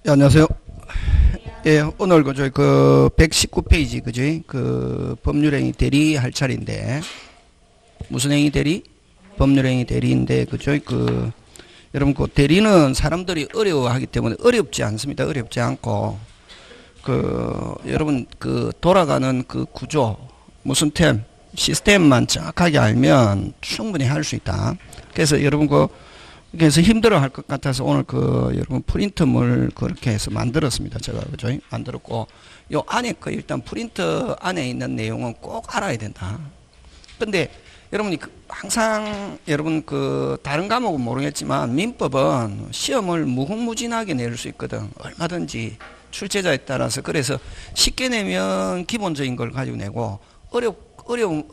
예, 안녕하세요. 예, 오늘 그 119페이지 그 법률행위 대리 할 차례인데 무슨 행위 대리? 법률행위 대리인데 그 여러분 그 대리는 사람들이 어려워하기 때문에 어렵지 않습니다. 어렵지 않고 여러분 그 돌아가는 그 구조 무슨 시스템만 정확하게 알면 충분히 할 수 있다. 그래서 여러분 그래서 힘들어 할 것 같아서 오늘 여러분 프린트물 그렇게 해서 만들었습니다. 제가 그죠? 만들었고 요 안에 일단 프린트 안에 있는 내용은 꼭 알아야 된다. 근데 여러분이 항상 여러분 다른 과목은 모르겠지만 민법은 시험을 무궁무진하게 낼 수 있거든. 얼마든지 출제자에 따라서. 그래서 쉽게 내면 기본적인 걸 가지고 내고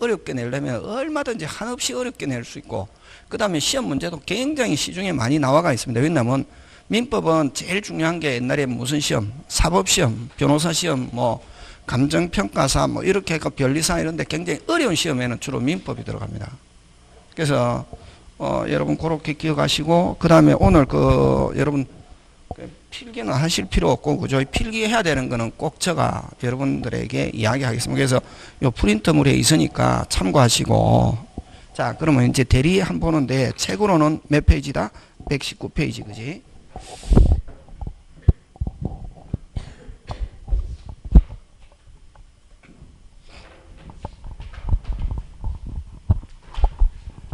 어렵게 내려면 얼마든지 한없이 어렵게 낼 수 있고, 그 다음에 시험 문제도 굉장히 시중에 많이 나와가 있습니다. 왜냐면 민법은 제일 중요한 게 옛날에 무슨 시험, 사법시험, 변호사시험, 뭐 감정평가사 뭐 이렇게 변리사 이런데 굉장히 어려운 시험에는 주로 민법이 들어갑니다. 그래서 여러분 그렇게 기억하시고, 그 다음에 오늘 여러분 필기는 하실 필요 없고, 그죠? 필기해야 되는 거는 꼭 제가 여러분들에게 이야기하겠습니다. 그래서 요 프린트물에 있으니까 참고하시고. 자, 그러면 이제 대리 한 보는데 책으로는 몇 페이지다? 119페이지, 그지?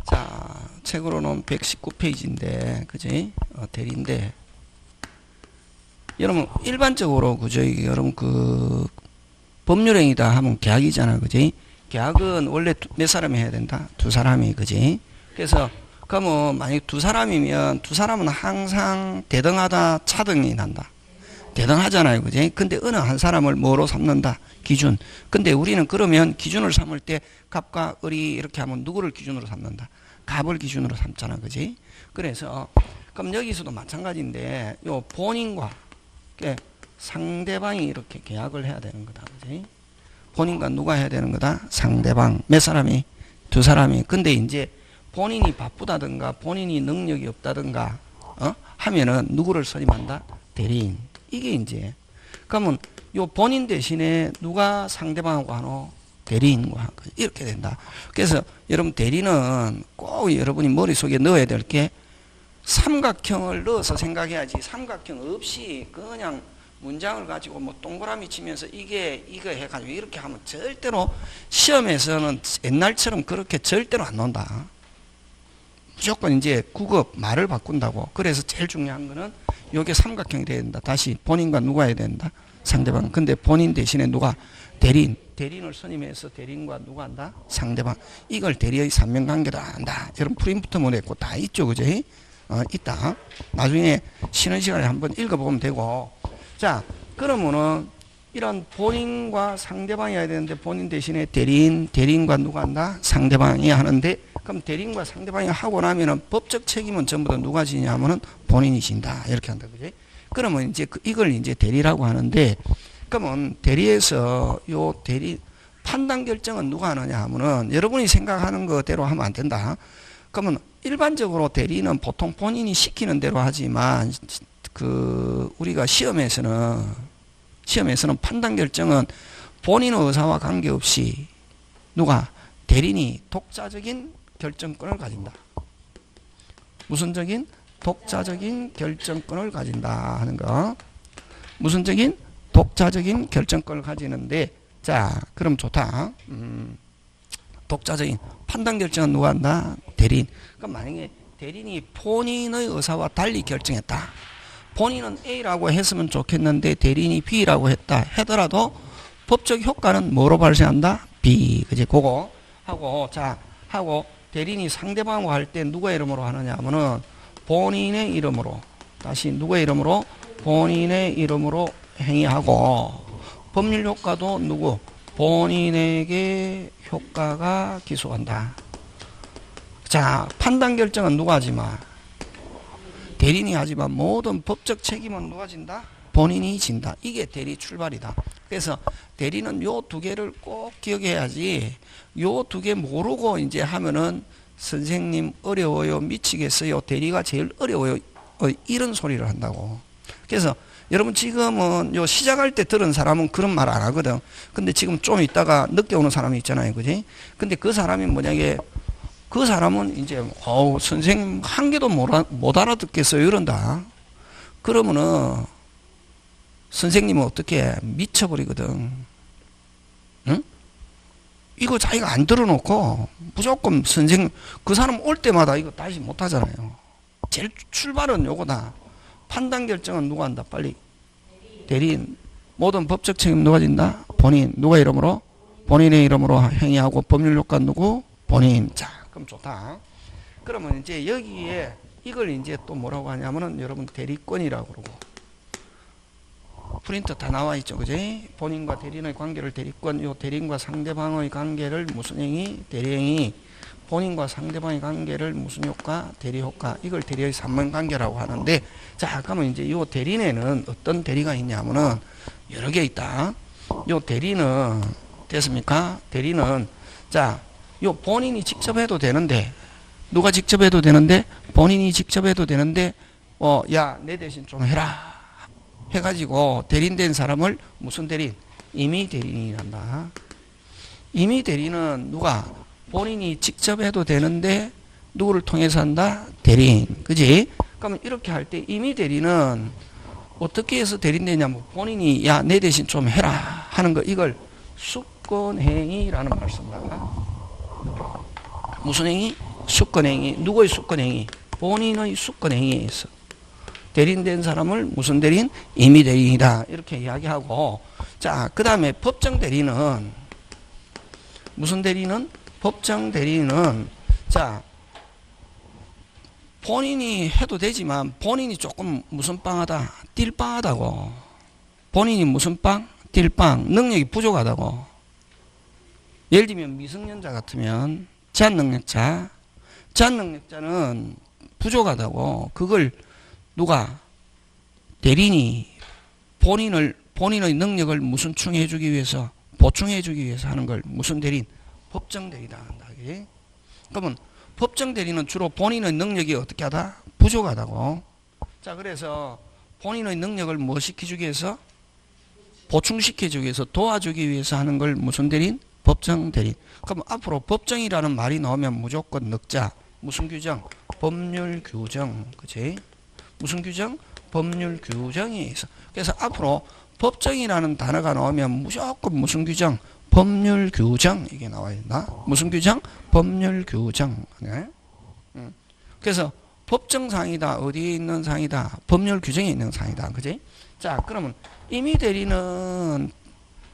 자, 책으로는 119페이지인데, 그지? 대리인데. 여러분 일반적으로 그죠? 여러분 법률행위다 하면 계약이잖아, 그지? 계약은 원래 몇 사람이 해야 된다? 두 사람이, 그지? 그래서 그러면 만약 두 사람이면 두 사람은 항상 대등하다, 차등이 난다. 대등하잖아요, 그지? 근데 어느 한 사람을 뭐로 삼는다? 기준. 근데 우리는 그러면 기준을 삼을 때 갑과 을이 이렇게 하면 누구를 기준으로 삼는다? 갑을 기준으로 삼잖아, 그지? 그래서 그럼 여기서도 마찬가지인데 요 본인과 상대방이 이렇게 계약을 해야 되는 거다, 그지? 본인과 누가 해야 되는 거다? 상대방. 몇 사람이? 두 사람이. 근데 이제 본인이 바쁘다든가 본인이 능력이 없다든가 하면은 누구를 선임한다? 대리인. 이게 이제 그러면 요 본인 대신에 누가 상대방하고 하노? 대리인과 이렇게 된다. 그래서 여러분 대리는 꼭 여러분이 머릿속에 넣어야 될 게 삼각형을 넣어서 생각해야지, 삼각형 없이 그냥 문장을 가지고 뭐 동그라미 치면서 이거 해가지고 이렇게 하면 절대로 시험에서는 옛날처럼 그렇게 절대로 안 나온다. 무조건 이제 국어 말을 바꾼다고. 그래서 제일 중요한 거는 요게 삼각형이 돼야 된다. 다시 본인과 누가 해야 된다? 상대방. 근데 본인 대신에 누가? 대리인을 선임해서 대리인과 누가 한다? 상대방. 이걸 대리의 삼면관계다 한다. 여러분 프린트물에 있고 다 있죠, 그죠? 있다. 나중에 쉬는 시간에 한번 읽어보면 되고. 자, 그러면은 이런 본인과 상대방이 해야 되는데 본인 대신에 대리인과 누가 한다? 상대방이 하는데, 그럼 대리인과 상대방이 하고 나면은 법적 책임은 전부 다 누가 지냐면은 본인이 진다. 이렇게 한다, 그지? 그러면 이제 이걸 이제 대리라고 하는데, 그러면 대리에서 요 판단 결정은 누가 하느냐 하면은 여러분이 생각하는 거대로 하면 안 된다. 그러면 일반적으로 대리는 보통 본인이 시키는 대로 하지만 우리가 시험에서는 판단 결정은 본인의 의사와 관계없이 누가? 대리인이 독자적인 결정권을 가진다. 무슨적인? 독자적인 결정권을 가진다 하는 거. 무슨적인? 독자적인 결정권을 가지는데, 자, 그럼 좋다. 독자적인 판단 결정은 누가 한다? 대리인. 그럼 만약에 대리인이 본인의 의사와 달리 결정했다. 본인은 A라고 했으면 좋겠는데 대리인이 B라고 했다 하더라도 법적 효과는 뭐로 발생한다? B. 그지? 그거 하고 대리인이 상대방과 할 때 누가 이름으로 하느냐 하면은 본인의 이름으로, 다시 누구의 이름으로? 본인의 이름으로 행위하고, 법률 효과도 누구? 본인에게 효과가 기소한다. 자, 판단 결정은 누가 하지마? 대리인이 하지만 모든 법적 책임은 누가 진다? 본인이 진다. 이게 대리 출발이다. 그래서 대리는 요 두 개를 꼭 기억해야지, 요 두 개 모르고 이제 하면은 선생님 어려워요, 미치겠어요, 대리가 제일 어려워요, 이런 소리를 한다고. 그래서 여러분 지금은 요 시작할 때 들은 사람은 그런 말 안 하거든. 근데 지금 좀 있다가 늦게 오는 사람이 있잖아요. 그지? 근데 그 사람이 뭐냐게 그 사람은 이제 선생님 한 개도 못 알아듣겠어요. 이런다. 그러면은 선생님은 어떻게 미쳐버리거든. 응? 이거 자기가 안 들어놓고 무조건 선생님 그 사람 올 때마다 이거 다시 못 하잖아요. 제일 출발은 요거다. 판단 결정은 누가 한다? 빨리. 대리인. 모든 법적 책임 누가 진다? 본인. 누가 이름으로? 본인의 이름으로 행위하고 법률 효과 누구? 본인. 자, 그럼 좋다. 그러면 이제 여기에 이걸 이제 또 뭐라고 하냐면은 여러분 대리권이라고 그러고. 프린트 다 나와 있죠. 그지? 본인과 대리인의 관계를 대리권, 요 대리인과 상대방의 관계를 무슨 행위? 대리행위. 본인과 상대방의 관계를 무슨 효과? 대리효과. 이걸 대리의 삼면관계라고 하는데, 자, 그러면 이제 요 대리인에는 어떤 대리가 있냐면은 여러 개 있다. 요 대리는, 됐습니까? 대리는, 자, 요 본인이 직접 해도 되는데, 누가 직접 해도 되는데, 본인이 직접 해도 되는데, 야, 내 대신 좀 해라. 해가지고 대리인된 사람을 무슨 대리인? 임의 대리인이란다. 임의 대리는 누가? 본인이 직접 해도 되는데 누구를 통해서 한다? 대리인. 그지? 그러면 이렇게 할 때 임의 대리는 어떻게 해서 대리인되냐면 본인이 야, 내 대신 좀 해라 하는 거 이걸 수권행위라는 말을 쓴다. 무슨 행위? 수권행위. 누구의 수권행위? 본인의 수권행위에 있어. 대리인된 사람을 무슨 대리인? 임의 대리인이다. 이렇게 이야기하고 자, 그 다음에 법정 대리는 무슨 대리는? 법정 대리인은 자 본인이 해도 되지만 본인이 조금 무슨 빵하다? 띨빵하다고. 본인이 무슨 빵? 띨빵. 능력이 부족하다고. 예를 들면 미성년자 같으면 제한능력자. 제한능력자는 부족하다고. 그걸 누가? 대리인이 본인의 능력을 무슨 충해주기 위해서 보충해주기 위해서 하는 걸 무슨 대리인? 법정 대리다 한다. 그러면 법정 대리는 주로 본인의 능력이 어떻게 하다? 부족하다고. 자, 그래서 본인의 능력을 뭐 시켜주기 위해서? 보충시켜주기 위해서 도와주기 위해서 하는 걸 무슨 대리인? 법정 대리인. 그럼 앞으로 법정이라는 말이 나오면 무조건 넣자. 무슨 규정? 법률 규정. 그치? 무슨 규정? 법률 규정이 있어. 그래서 앞으로 법정이라는 단어가 나오면 무조건 무슨 규정? 법률 규정 이게 나와야 된다. 무슨 규정? 법률 규정. 네? 그래서 법정상이다. 어디에 있는 상이다? 법률 규정에 있는 상이다. 그지? 자, 그러면 임의 대리는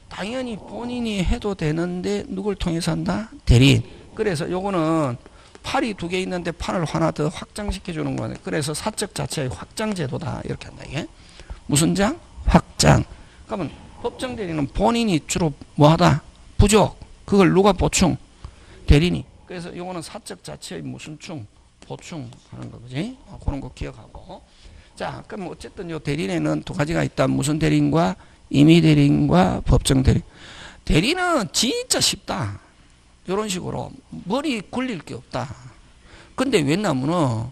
당연히 본인이 해도 되는데 누굴 통해서 한다? 대리인. 그래서 요거는 팔이 두 개 있는데 팔을 하나 더 확장시켜 주는 거네. 그래서 사적 자체의 확장 제도다. 이렇게 한다. 이게 무슨 장? 확장. 그러면 법정 대리는 본인이 주로 뭐 하다? 부족. 그걸 누가 보충? 대리인이. 그래서 이거는 사적 자체의 무슨 충? 보충 하는 거, 그지? 그런 거 기억하고. 자, 그럼 어쨌든 요 대리인에는 두 가지가 있다. 무슨 대리인과 임의 대리인과 법정 대리인. 대리는 진짜 쉽다. 이런 식으로 머리 굴릴 게 없다. 근데 왜냐면은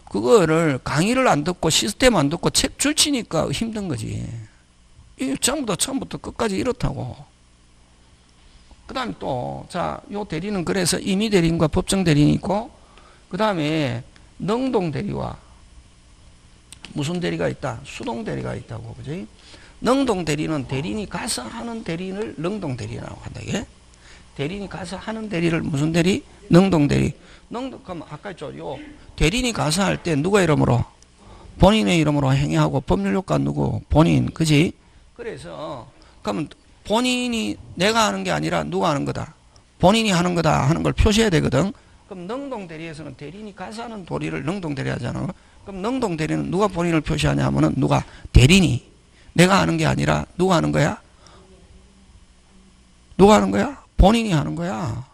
그거를 강의를 안 듣고 시스템 안 듣고 책 줄치니까 힘든 거지. 이 전부 다 처음부터 끝까지 이렇다고. 그 다음에 또, 자, 요 대리는 그래서 임의 대리인과 법정 대리인이 있고, 그 다음에 능동 대리와 무슨 대리가 있다? 수동 대리가 있다고, 그지? 능동 대리는 대리인이 가서 하는 대리인을 능동 대리라고 한다, 이게. 대리인이 가서 하는 대리를 무슨 대리? 능동 대리. 그럼 아까 했죠. 요 대리인이 가서 할 때 누가 이름으로? 본인의 이름으로 행위하고 법률 효과 누구? 본인, 그지? 그래서 그러면 본인이 내가 하는 게 아니라 누가 하는 거다? 본인이 하는 거다 하는 걸 표시해야 되거든. 그럼 능동 대리에서는 대리인이 가서 하는 도리를 능동 대리 하잖아. 그럼 능동 대리는 누가 본인을 표시하냐 하면은 누가? 대리인이. 내가 하는 게 아니라 누가 하는 거야? 누가 하는 거야? 본인이 하는 거야.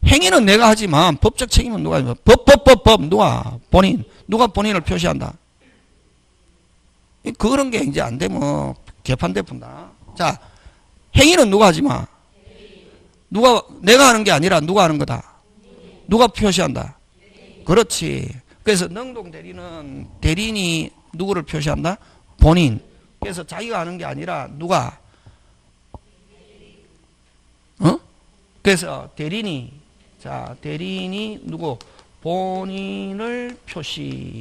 행위는 내가 하지만 법적 책임은 누가 하냐? 법 누가? 본인. 누가 본인을 표시한다? 그런 게 이제 안 되면 개판돼 푼다. 자, 행위는 누가 하지 마. 내가 하는 게 아니라 누가 하는 거다. 누가 표시한다. 그렇지. 그래서 능동 대리는 대리인이 누구를 표시한다? 본인. 그래서 자기가 하는 게 아니라 누가? 그래서 대리인이, 자, 대리인이 누구? 본인을 표시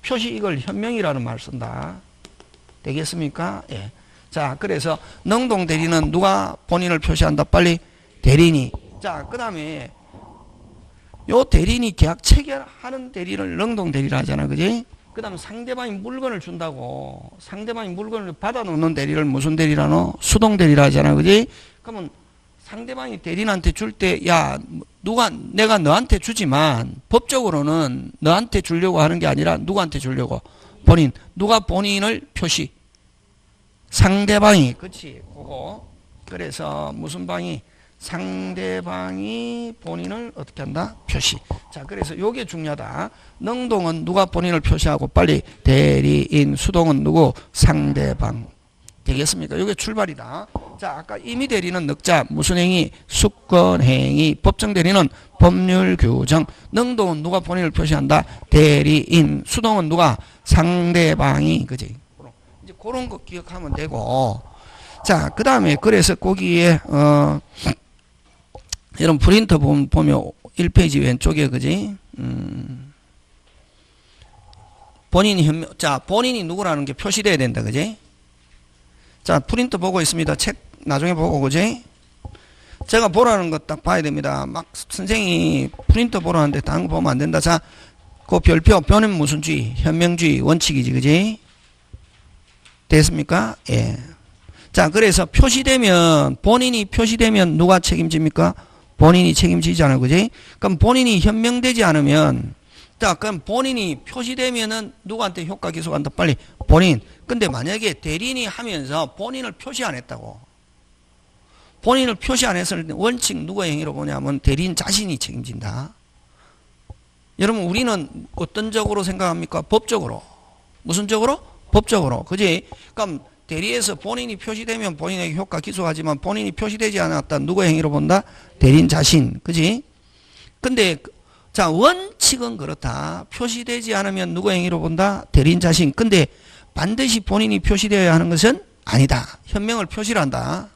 이걸 현명이라는 말을 쓴다. 되겠습니까? 예. 자, 그래서 능동 대리는 누가 본인을 표시한다? 빨리 대리인이. 자, 그 다음에 요 대리인이 계약 체결하는 대리를 능동 대리라 하잖아. 그지? 그 다음에 상대방이 물건을 준다고 상대방이 물건을 받아놓는 대리를 무슨 대리라노? 수동 대리라 하잖아. 그지? 그러면 상대방이 대리인한테 줄 때, 야, 내가 너한테 주지만 법적으로는 너한테 주려고 하는 게 아니라 누구한테 주려고? 본인. 누가 본인을 표시? 상대방이. 그치. 그거. 그래서 무슨 방이? 상대방이 본인을 어떻게 한다? 표시. 자, 그래서 요게 중요하다. 능동은 누가 본인을 표시하고 빨리 대리인, 수동은 누구? 상대방. 되겠습니까? 이게 출발이다. 자, 아까 임의 대리는 넉자, 무슨 행위? 수권 행위. 법정 대리는 법률 규정. 능동은 누가 본인을 표시한다? 대리인. 수동은 누가? 상대방이. 그지? 이제 그런 거 기억하면 되고. 자, 그 다음에 그래서 거기에 여러분 프린터 보면 1페이지 왼쪽에 그지? 본인이 현명. 자, 본인이 누구라는 게 표시돼야 된다. 그지? 자, 프린트 보고 있습니다. 책 나중에 보고, 그지? 제가 보라는 거 딱 봐야 됩니다. 막 선생이 프린트 보라는데 다른 거 보면 안 된다. 자, 그 별표, 표는 무슨 주의? 현명주의 원칙이지, 그지? 됐습니까? 예. 자, 그래서 표시되면, 본인이 표시되면 누가 책임집니까? 본인이 책임지잖아요, 그지? 그럼 본인이 현명되지 않으면, 자, 그럼 본인이 표시되면은 누구한테 효과 기소한다? 빨리 본인. 근데 만약에 대리인이 하면서 본인을 표시 안 했다고. 본인을 표시 안 했을 때 원칙 누구의 행위로 보냐면 대리인 자신이 책임진다. 여러분, 우리는 어떤 적으로 생각합니까? 법적으로. 무슨 적으로? 법적으로. 그지? 그럼 대리에서 본인이 표시되면 본인에게 효과 기소하지만 본인이 표시되지 않았다. 누구의 행위로 본다? 대리인 자신. 그지? 근데 자, 원칙은 그렇다. 표시되지 않으면 누구의 행위로 본다? 대리인 자신. 근데 반드시 본인이 표시되어야 하는 것은 아니다. 현명을 표시를 한다.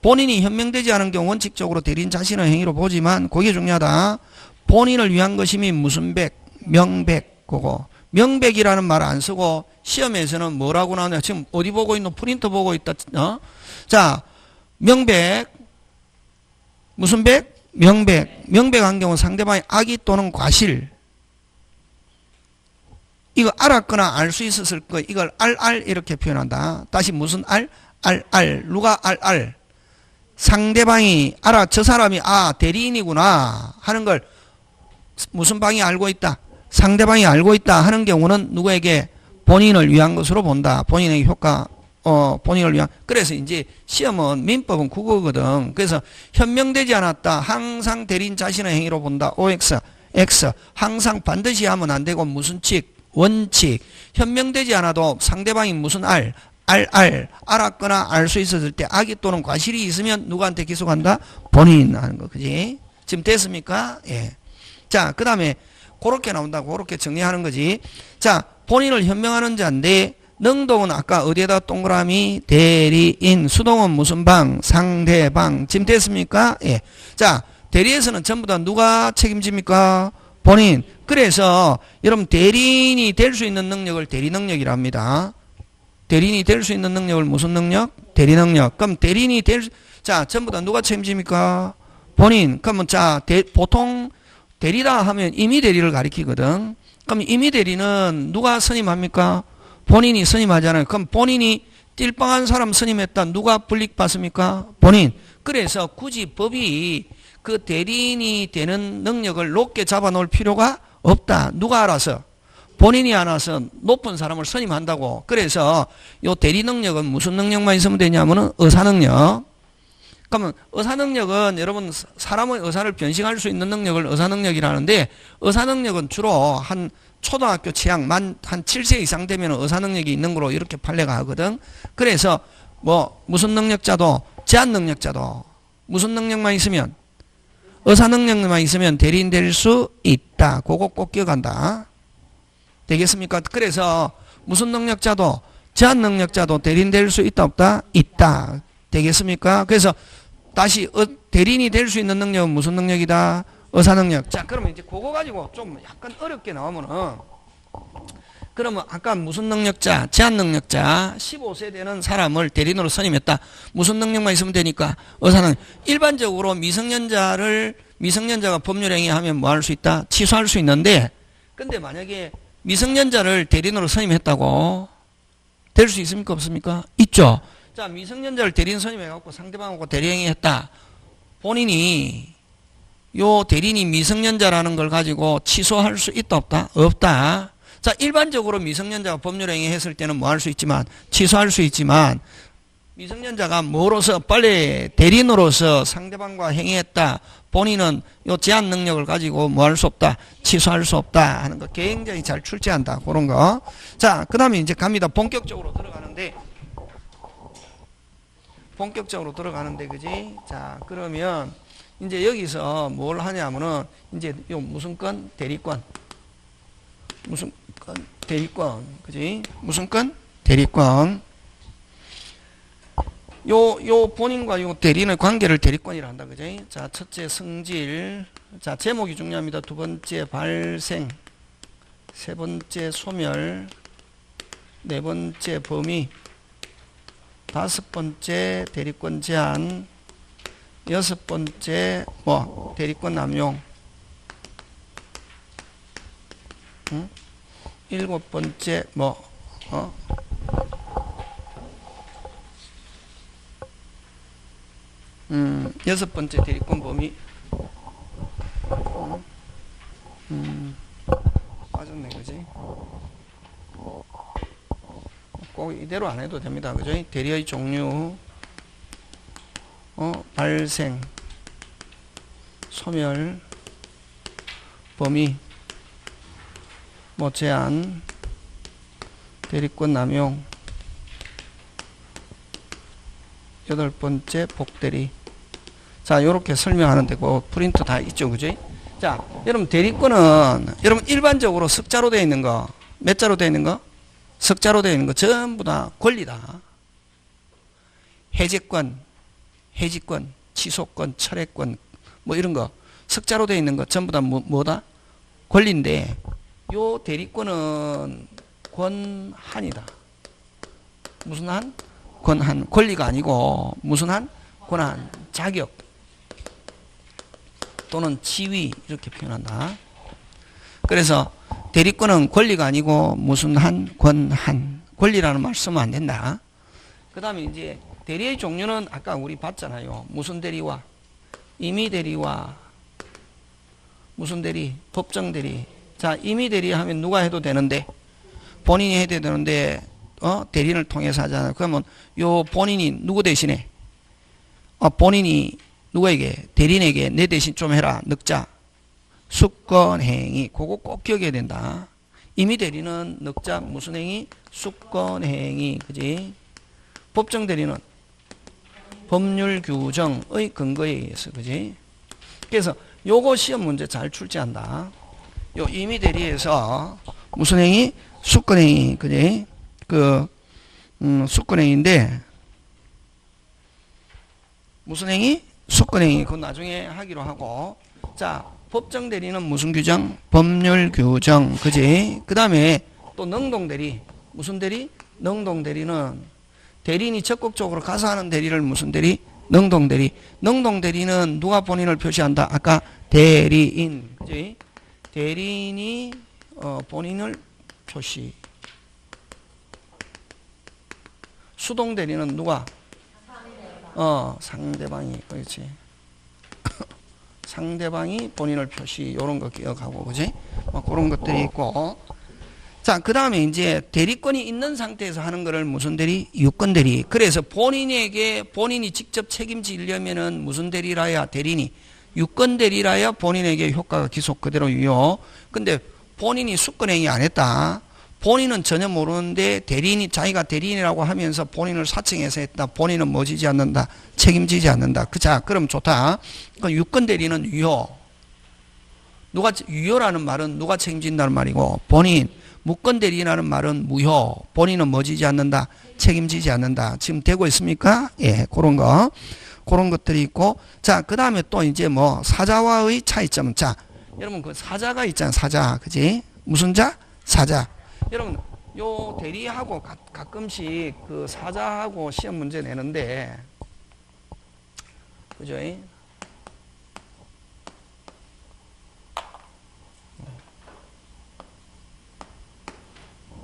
본인이 현명되지 않은 경우 원칙적으로 대리인 자신의 행위로 보지만 그게 중요하다. 본인을 위한 것이면 무슨 백? 명백. 그거. 명백이라는 말 안 쓰고 시험에서는 뭐라고 나오냐. 지금 어디 보고 있노? 프린터 보고 있다. 자, 명백. 무슨 백? 명백. 명백한 경우 상대방의 악의 또는 과실. 이거 알았거나 알 수 있었을 거. 이걸 알 이렇게 표현한다. 다시 무슨 알? 누가 알? 상대방이 알아. 저 사람이 대리인이구나 하는 걸 무슨 방이 알고 있다? 상대방이 알고 있다 하는 경우는 누구에게? 본인을 위한 것으로 본다. 본인에게 효과 본인을 위한. 그래서 이제 시험은 민법은 국어거든. 그래서 현명되지 않았다. 항상 대리인 자신의 행위로 본다. OX, X. 항상 반드시 하면 안 되고 무슨 칙? 원칙. 현명되지 않아도 상대방이 무슨 알았거나 알 수 있었을 때 악의 또는 과실이 있으면 누구한테 기소한다? 본인 하는 거. 그지? 지금 됐습니까? 예. 자, 그 다음에 그렇게 나온다고 그렇게 정리하는 거지. 자, 본인을 현명하는 자인데 능동은 아까 어디에다 동그라미? 대리인. 수동은 무슨 방? 상대방. 지금 됐습니까? 예. 자, 대리에서는 전부 다 누가 책임집니까? 본인. 그래서 여러분 대리인이 될 수 있는 능력을 대리 능력이라 합니다. 대리인이 될 수 있는 능력을 무슨 능력? 대리 능력. 그럼 대리인이 자, 전부 다 누가 책임집니까? 본인. 그러면 자, 보통 대리다 하면 임의 대리를 가리키거든. 그럼 임의 대리는 누가 선임합니까? 본인이 선임하잖아요. 그럼 본인이 띨빵한 사람 선임했다. 누가 불이익받습니까? 본인. 그래서 굳이 법이 그 대리인이 되는 능력을 높게 잡아놓을 필요가 없다. 누가 알아서? 본인이 알아서 높은 사람을 선임한다고. 그래서 요 대리 능력은 무슨 능력만 있으면 되냐면은 의사 능력. 그러면 의사 능력은 여러분 사람의 의사를 변신할 수 있는 능력을 의사 능력이라는데 의사 능력은 주로 한 초등학교 취향 한 7세 이상 되면 의사 능력이 있는 거로 이렇게 판례가 하거든. 그래서 뭐 무슨 능력자도 제한 능력자도 무슨 능력만 있으면 의사 능력만 있으면 대리인 될 수 있다. 그거 꼭 기억한다. 되겠습니까? 그래서 무슨 능력자도 제한 능력자도 대리인 될 수 있다 없다? 있다. 되겠습니까? 그래서 다시 대리인이 될 수 있는 능력은 무슨 능력이다? 의사 능력. 자, 그러면 이제 그거 가지고 좀 약간 어렵게 나오면은 그러면 아까 무슨 능력자, 제한 능력자 15세 되는 사람을 대리인으로 선임했다. 무슨 능력만 있으면 되니까 의사 능력. 일반적으로 미성년자가 법률행위하면 뭐 할 수 있다? 취소할 수 있는데 근데 만약에 미성년자를 대리인으로 선임했다고 될 수 있습니까? 없습니까? 있죠. 자, 미성년자를 대리인 선임해갖고 상대방하고 대리행위 했다. 본인이 요 대리인이 미성년자라는 걸 가지고 취소할 수 있다 없다? 없다. 자, 일반적으로 미성년자가 법률행위 했을 때는 뭐 할 수 있지만 취소할 수 있지만 미성년자가 뭐로서 빨리 대리인으로서 상대방과 행위했다. 본인은 요 제한 능력을 가지고 뭐 할 수 없다. 취소할 수 없다 하는 거 굉장히 잘 출제한다. 그런 거. 자, 그 다음에 이제 갑니다. 본격적으로 들어가는데 그지? 자, 그러면 이제 여기서 뭘 하냐면은 이제 요 무슨 건? 대리권. 무슨 건? 대리권. 그지? 무슨 건? 대리권. 요 본인과 요 대리인의 관계를 대리권이라 한다. 그지? 자, 첫째 성질. 자, 제목이 중요합니다. 두 번째 발생. 세 번째 소멸. 네 번째 범위. 다섯 번째 대리권 제한. 여섯 번째 뭐 대리권 남용. 응? 일곱 번째 뭐 여섯 번째 대리권 범위. 빠졌네, 그지? 꼭 이대로 안 해도 됩니다, 그죠? 대리의 종류, 발생, 소멸, 범위, 뭐 제한, 대리권 남용, 여덟 번째 복대리. 자, 요렇게 설명하는데 그 프린트 다 있죠, 그지? 자, 여러분 대리권은 여러분 일반적으로 석자로 되어 있는 거, 몇 자로 되어 있는 거? 석자로 되어 있는 거 전부 다 권리다. 해제권, 해지권, 취소권, 철회권 뭐 이런 거 석자로 되어 있는 거 전부 다 뭐다? 권리인데 요 대리권은 권한이다. 무슨 한? 권한. 권리가 아니고 무슨 한? 권한. 자격 또는 지위 이렇게 표현한다. 그래서 대리권은 권리가 아니고 무슨 한? 권한. 권리라는 말 쓰면 안 된다. 그 다음에 이제 대리의 종류는 아까 우리 봤잖아요. 무슨 대리와 임의 대리와 무슨 대리? 법정 대리. 자, 임의 대리 하면 누가 해도 되는데 본인이 해야 되는데 대리인을 통해서 하잖아요. 그러면 요 본인이 누구 대신에 본인이 누구에게? 대리인에게 내 대신 좀 해라. 늑자. 수권행위. 그거 꼭 기억해야 된다. 임의 대리는 늑자 무슨 행위? 수권행위. 그지? 법정 대리는 법률 규정의 근거에 의해서. 그지? 그래서 요거 시험 문제 잘 출제한다. 요 임의 대리에서 무슨 행위? 수권행위. 그지? 수권행위인데 무슨 행위? 수권행위. 그건 나중에 하기로 하고. 자, 법정 대리는 무슨 규정? 법률 규정. 그지? 그 다음에 또 능동대리. 무슨 대리? 능동대리는 대리인이 적극적으로 가서 하는 대리를 무슨 대리? 능동대리. 능동대리는 누가 본인을 표시한다? 아까 대리인. 그지? 대리인이 본인을 표시. 수동대리는 누가? 상대방이. 그렇지. 상대방이 본인을 표시. 요런 거 기억하고. 그지? 뭐 그런 것들이 있고. 자, 그 다음에 이제 대리권이 있는 상태에서 하는 거를 무슨 대리? 유권 대리. 그래서 본인이 직접 책임지려면은 무슨 대리라야? 대리인이. 유권 대리라야 본인에게 효과가 기속 그대로 유효. 근데 본인이 수권행위 안 했다. 본인은 전혀 모르는데 대리인이 자기가 대리인이라고 하면서 본인을 사칭해서 했다. 본인은 뭐 지지 않는다. 책임지지 않는다. 자, 그럼 좋다. 그 유권 대리는 유효. 유효라는 말은 누가 책임진다는 말이고 본인. 무권 대리인하는 말은 무효. 본인은 뭐 지지 않는다? 책임지지 않는다. 지금 되고 있습니까? 예, 그런 거. 그런 것들이 있고. 자, 그 다음에 또 이제 뭐 사자와의 차이점은, 자, 여러분 그 사자가 있잖아. 사자. 그지? 무슨 자? 사자. 여러분, 요 대리하고 가끔씩 그 사자하고 시험 문제 내는데, 그죠?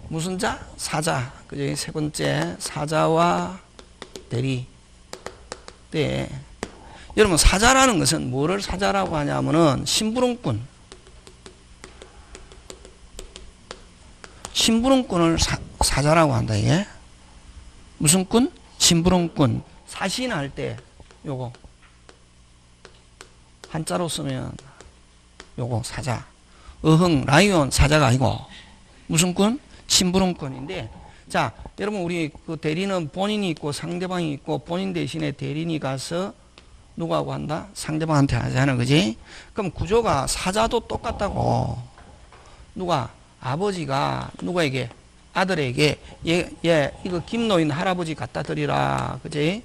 무슨 자? 사자. 그죠? 세 번째, 사자와 대리. 네. 여러분, 사자라는 것은 뭐를 사자라고 하냐면은, 심부름꾼. 심부름꾼을 사자라고 한다, 예? 무슨 꾼? 심부름꾼. 사신할 때, 요거. 한자로 쓰면, 요거, 사자. 어흥, 라이온, 사자가 아니고, 무슨 꾼? 심부름꾼인데, 자, 여러분, 우리 그 대리는 본인이 있고 상대방이 있고, 본인 대신에 대리인이 가서 누구하고 한다? 상대방한테 하잖아, 그지? 그럼 구조가 사자도 똑같다고. 누가? 아버지가 누구에게? 아들에게, 이거 김노인 할아버지 갖다 드리라, 그지?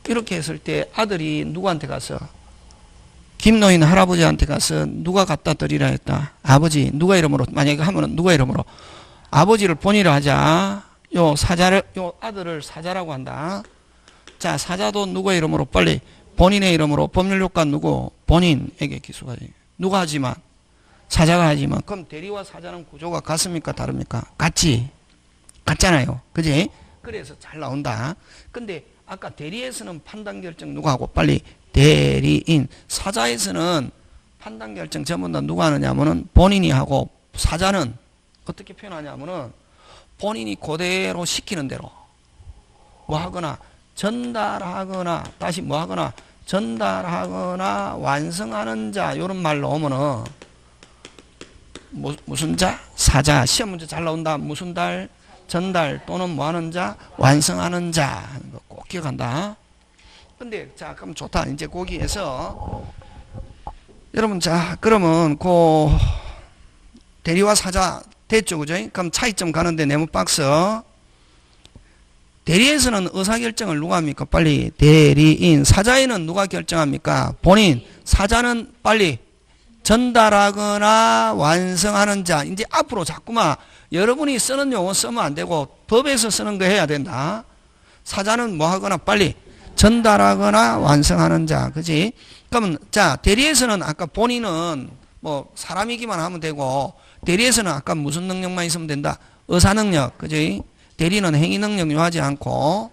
이렇게 했을 때 아들이 누구한테 가서? 김노인 할아버지한테 가서 누가 갖다 드리라 했다? 아버지. 누가 이름으로? 만약에 하면은 누가 이름으로? 아버지를 본이라 하자. 요 아들을 사자라고 한다. 자, 사자도 누구의 이름으로? 빨리. 본인의 이름으로. 법률효과 누구? 본인에게 기소하지. 누가 하지만? 사자가 하지만. 그럼 대리와 사자는 구조가 같습니까? 다릅니까? 같지. 같잖아요. 그지? 그래서 잘 나온다. 근데 아까 대리에서는 판단 결정 누가 하고? 빨리. 대리인. 사자에서는 판단 결정 전부 다 누가 하느냐면은 본인이 하고, 사자는 어떻게 표현하냐면은 본인이 그대로 시키는 대로 뭐 하거나 전달하거나 다시 뭐 하거나 전달하거나 완성하는 자, 요런 말로 오면은 무슨 자? 사자. 시험 문제 잘 나온다. 무슨 달? 전달 또는 뭐 하는 자? 완성하는 자. 꼭 기억한다. 근데 자, 그럼 좋다. 이제 거기에서 여러분, 자, 그러면 그 대리와 사자 됐죠, 그죠? 그럼 차이점 가는데 네모 박스. 대리에서는 의사결정을 누가 합니까? 빨리. 대리인. 사자에는 누가 결정합니까? 본인. 사자는 빨리 전달하거나 완성하는 자. 이제 앞으로 자꾸만 여러분이 쓰는 용어 쓰면 안 되고 법에서 쓰는 거 해야 된다. 사자는 뭐 하거나 빨리 전달하거나 완성하는 자. 그지? 그러면 자, 대리에서는 아까 본인은 뭐 사람이기만 하면 되고, 대리에서는 아까 무슨 능력만 있으면 된다? 의사능력. 그지? 대리는 행위능력 요하지 않고.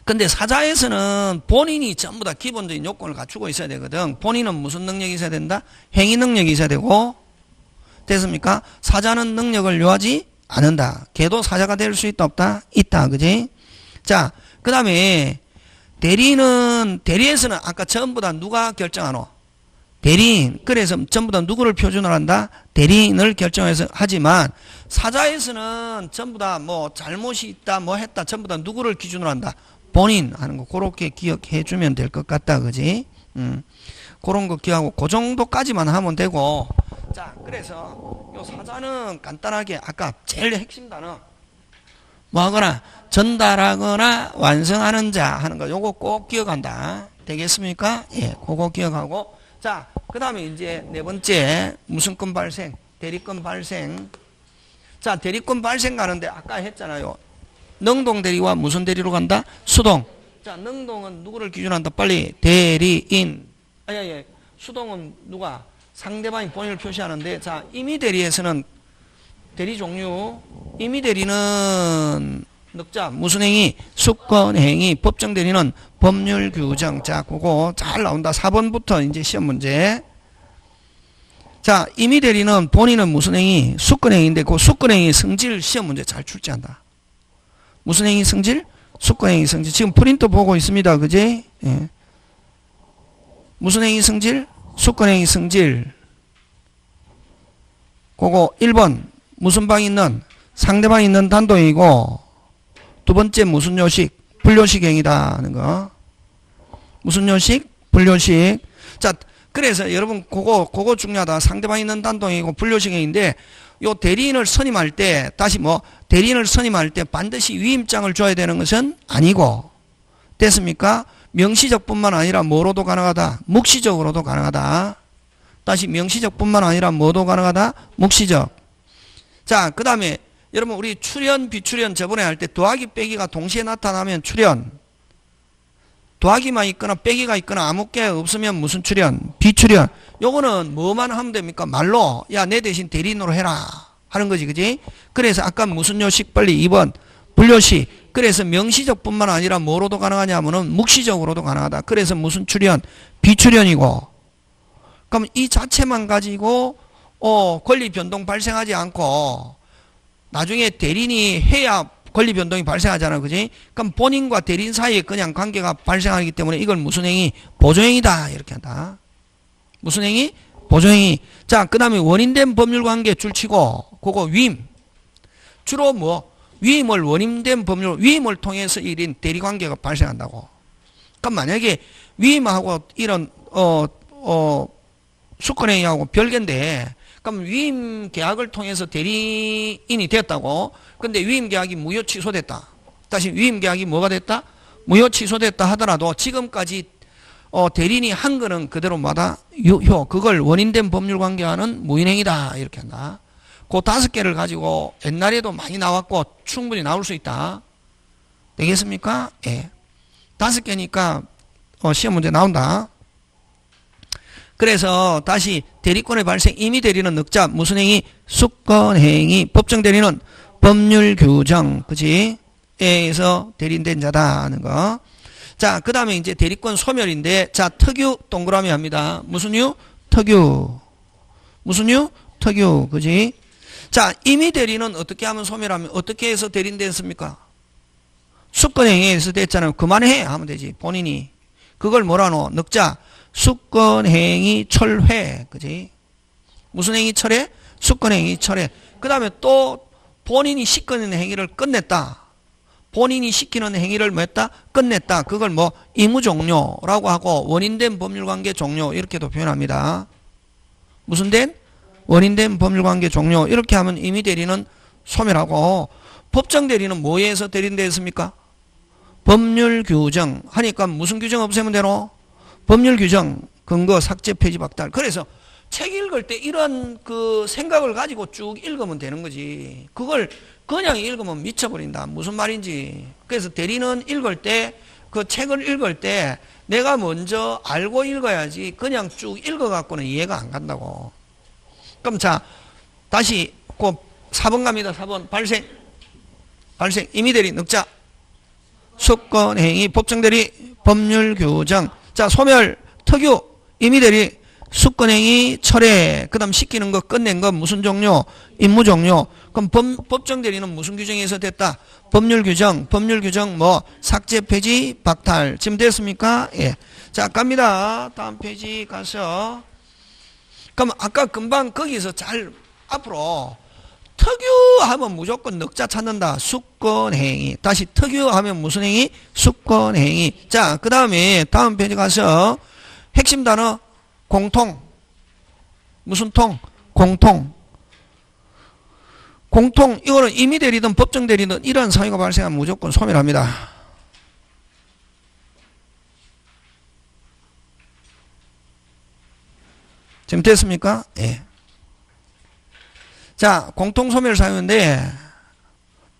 근데 사자에서는 본인이 전부 다 기본적인 요건을 갖추고 있어야 되거든. 본인은 무슨 능력이 있어야 된다? 행위능력이 있어야 되고. 됐습니까? 사자는 능력을 요하지 않는다. 걔도 사자가 될 수 있다 없다? 있다. 그지? 자, 그 다음에 대리에서는 아까 전부 다 누가 결정하노? 대리인. 그래서 전부 다 누구를 표준으로 한다? 대리인을 결정해서 하지만, 사자에서는 전부 다 뭐 잘못이 있다, 뭐 했다, 전부 다 누구를 기준으로 한다? 본인 하는 거, 그렇게 기억해 주면 될 것 같다. 그지? 그런 거 기억하고, 그 정도까지만 하면 되고. 자, 그래서 요 사자는 간단하게 아까 제일 핵심 단어, 뭐 하거나, 전달하거나 완성하는 자 하는 거, 요거 꼭 기억한다. 되겠습니까? 예, 그거 기억하고. 자, 그 다음에 이제 네 번째, 무슨 건 발생? 대리권 발생. 자, 대리권 발생 가는데 아까 했잖아요. 능동 대리와 무슨 대리로 간다? 수동. 자, 능동은 누구를 기준한다? 빨리. 대리인. 수동은 누가? 상대방이 본인을 표시하는데, 자, 임의 대리에서는 대리 종류, 임의 대리는 넉자, 무슨 행위? 수권 행위. 법정 대리는 법률 규정. 자, 그거 잘 나온다. 4번부터 이제 시험 문제. 자, 임의 대리는 본인은 무슨 행위? 수권 행위인데, 그 수권 행위 성질 시험 문제 잘 출제한다. 무슨 행위 성질? 수권 행위 성질. 지금 프린트 보고 있습니다. 그지? 예. 무슨 행위 성질? 수권 행위 성질. 그거 1번. 무슨 방이 있는? 상대방이 있는 단도이고, 두 번째 무슨 요식? 불요식 행위다 하는 거. 무슨 요식? 불요식. 자, 그래서 여러분 그거 중요하다. 상대방이 있는 단도이고 불요식 행위인데, 요 대리인을 선임할 때, 다시 뭐, 대리인을 선임할 때 반드시 위임장을 줘야 되는 것은 아니고, 됐습니까? 명시적 뿐만 아니라 뭐로도 가능하다? 묵시적으로도 가능하다. 다시 명시적 뿐만 아니라 뭐도 가능하다? 묵시적. 자, 그 다음에 여러분 우리 출연, 비출연 저번에 할 때 더하기, 빼기가 동시에 나타나면 출연. 더하기만 있거나 빼기가 있거나 아무 게 없으면 무슨 출연? 비출연. 요거는 뭐만 하면 됩니까? 말로 야, 내 대신 대리인으로 해라 하는 거지, 그지? 그래서 아까 무슨 요식 빨리 2번 분료식. 그래서 명시적 뿐만 아니라 뭐로도 가능하냐면은 묵시적으로도 가능하다. 그래서 무슨 출연? 비출연이고. 그럼 이 자체만 가지고 권리 변동 발생하지 않고 나중에 대리인이 해야 권리 변동이 발생하잖아, 그지? 그럼 본인과 대리인 사이에 그냥 관계가 발생하기 때문에 이걸 무슨 행위? 보조행위다 이렇게 한다. 무슨 행위? 보조행위. 자, 그 다음에 원인된 법률관계 줄치고 그거 위임. 주로 뭐 위임을 원인된 법률 위임을 통해서 이런 대리관계가 발생한다고. 그럼 만약에 위임하고 이런 수권행위하고 별개인데, 그럼 위임 계약을 통해서 대리인이 됐다고. 근데 위임 계약이 무효 취소됐다. 다시 위임 계약이 뭐가 됐다? 무효 취소됐다 하더라도 지금까지 대리인이 한 거는 그대로마다 유효. 그걸 원인된 법률관계와는 무인행위다 이렇게 한다. 그 5개를 가지고 옛날에도 많이 나왔고 충분히 나올 수 있다. 되겠습니까? 예. 5개니까 시험 문제 나온다. 그래서 다시 대리권의 발생, 임의 대리는 늑자, 무슨 행위? 수권행위. 법정 대리는 법률 규정, 그치? 에서 대리인된 자다 하는 거. 자, 그 다음에 이제 대리권 소멸인데, 자, 특유 동그라미 합니다. 무슨 유? 특유. 무슨 유? 특유, 그치? 자, 임의 대리는 어떻게 하면 소멸하면, 어떻게 해서 대리인됐습니까? 수권행위에서 됐잖아요. 그만해 하면 되지, 본인이. 그걸 뭐라노? 늑자. 수권행위 철회, 그지? 무슨 행위 철회? 수권행위 철회. 그 다음에 또 본인이 시키는 행위를 끝냈다. 본인이 시키는 행위를 뭐 했다? 끝냈다. 그걸 뭐 의무 종료라고 하고 원인된 법률관계 종료 이렇게도 표현합니다. 무슨 된? 원인된 법률관계 종료. 이렇게 하면 임의 대리는 소멸하고 법정 대리는 뭐에 의해서 대리인됐습니까? 법률 규정 하니까 무슨 규정 없애면 되노? 법률 규정, 근거, 삭제, 폐지, 박탈. 그래서 책 읽을 때 이런 그 생각을 가지고 쭉 읽으면 되는 거지. 그걸 그냥 읽으면 미쳐버린다. 무슨 말인지. 그래서 대리는 읽을 때, 그 책을 읽을 때 내가 먼저 알고 읽어야지 그냥 쭉 읽어갖고는 이해가 안 간다고. 그럼 자, 다시 그 4번 갑니다. 4번. 발생. 임의 대리, 늑자. 수권행위, 법정 대리, 법률 규정. 자, 소멸, 특유, 임의 대리, 수권행위, 철회. 그 다음 시키는 거, 끝낸 거, 무슨 종료? 임무 종료. 그럼 법정 대리는 무슨 규정에서 됐다? 법률 규정, 뭐, 삭제, 폐지, 박탈. 지금 됐습니까? 예. 자, 갑니다. 다음 페이지 가서. 그럼 아까 금방 거기서 잘, 앞으로, 특유하면 무조건 늑자 찾는다. 수권행위. 다시 특유하면 무슨 행위? 수권행위. 자, 그 다음에 다음 페이지 가서 핵심 단어 공통. 무슨 통? 공통. 공통. 이거는 임의 대리든 법정 대리든 이러한 사유가 발생하면 무조건 소멸합니다. 지금 됐습니까? 예. 자, 공통소멸 사유인데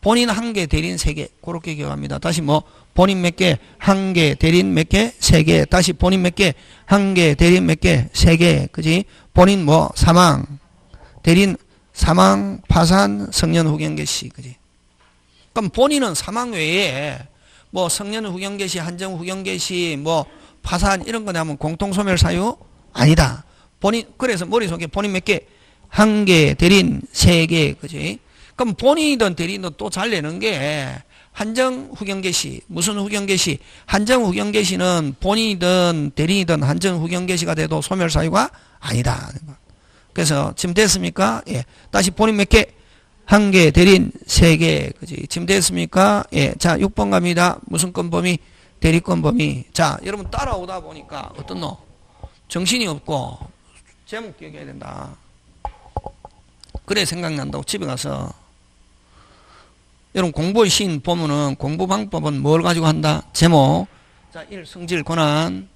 본인 1개, 대리인 3개 그렇게 기억합니다. 다시 뭐 본인 몇 개, 1개, 대리인 몇 개, 3개. 다시 본인 몇 개, 1개, 대리인 몇 개, 3개. 그지? 본인 뭐 사망, 대리인 사망, 파산, 성년 후견 개시. 그지? 그럼 본인은 사망 외에 뭐 성년 후견 개시, 한정 후견 개시, 뭐 파산 이런 거 나면 공통소멸 사유 아니다. 본인 그래서 머릿속에 본인 몇 개? 1개, 대리인 3개, 그지? 그럼 본인이든 대리인도 또 잘 내는 게 한정 후견 개시, 무슨 후견 개시? 한정 후견 개시는 본인이든 대리인이든 한정 후견 개시가 돼도 소멸 사유가 아니다. 그래서 지금 됐습니까? 예. 다시 본인 몇 개? 1개, 대리인 3개, 그지? 지금 됐습니까? 예. 자, 6번 갑니다. 무슨 건 범위? 대리권 범위. 자, 여러분 따라오다 보니까 어떻노? 정신이 없고 제목 기억해야 된다. 그래 생각난다고 집에 가서 여러분 공부의 시인 보면은 공부 방법은 뭘 가지고 한다? 제목. 자, 1. 성질, 권한,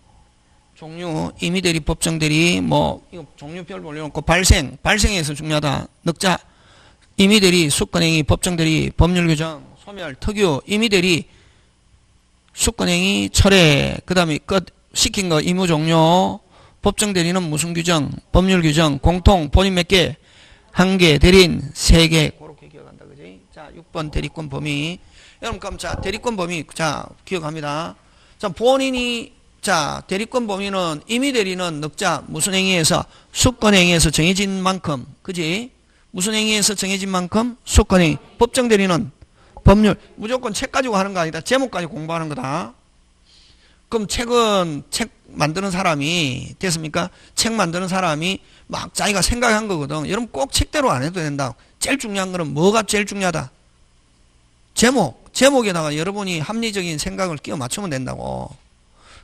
종류, 임의대리, 법정대리, 뭐 이거 종류별 올려놓고 발생에서 중요하다. 늑자, 임의대리, 수권행위, 법정대리, 법률규정, 소멸, 특유, 임의대리, 수권행위, 철회, 그 다음에 끝 시킨 거 의무 종료, 법정대리는 무슨 규정, 법률규정, 공통, 본인 몇 개, 1개, 대리인 3개. 그렇게 기억한다, 그지? 자, 6번 대리권 범위. 여러분, 그럼 자, 대리권 범위, 자, 기억합니다. 자, 본인이, 자, 대리권 범위는 임의대리는 늑자, 무슨 행위에서, 수권행위에서 정해진 만큼, 그지? 무슨 행위에서 정해진 만큼, 수권행위. 법정대리는 법률, 무조건 책 가지고 하는 거 아니다. 제목 가지고 공부하는 거다. 그럼 책은 책 만드는 사람이 됐습니까? 책 만드는 사람이 막 자기가 생각한 거거든. 여러분 꼭 책대로 안 해도 된다. 제일 중요한 거는 뭐가 제일 중요하다? 제목에다가 여러분이 합리적인 생각을 끼워 맞추면 된다고.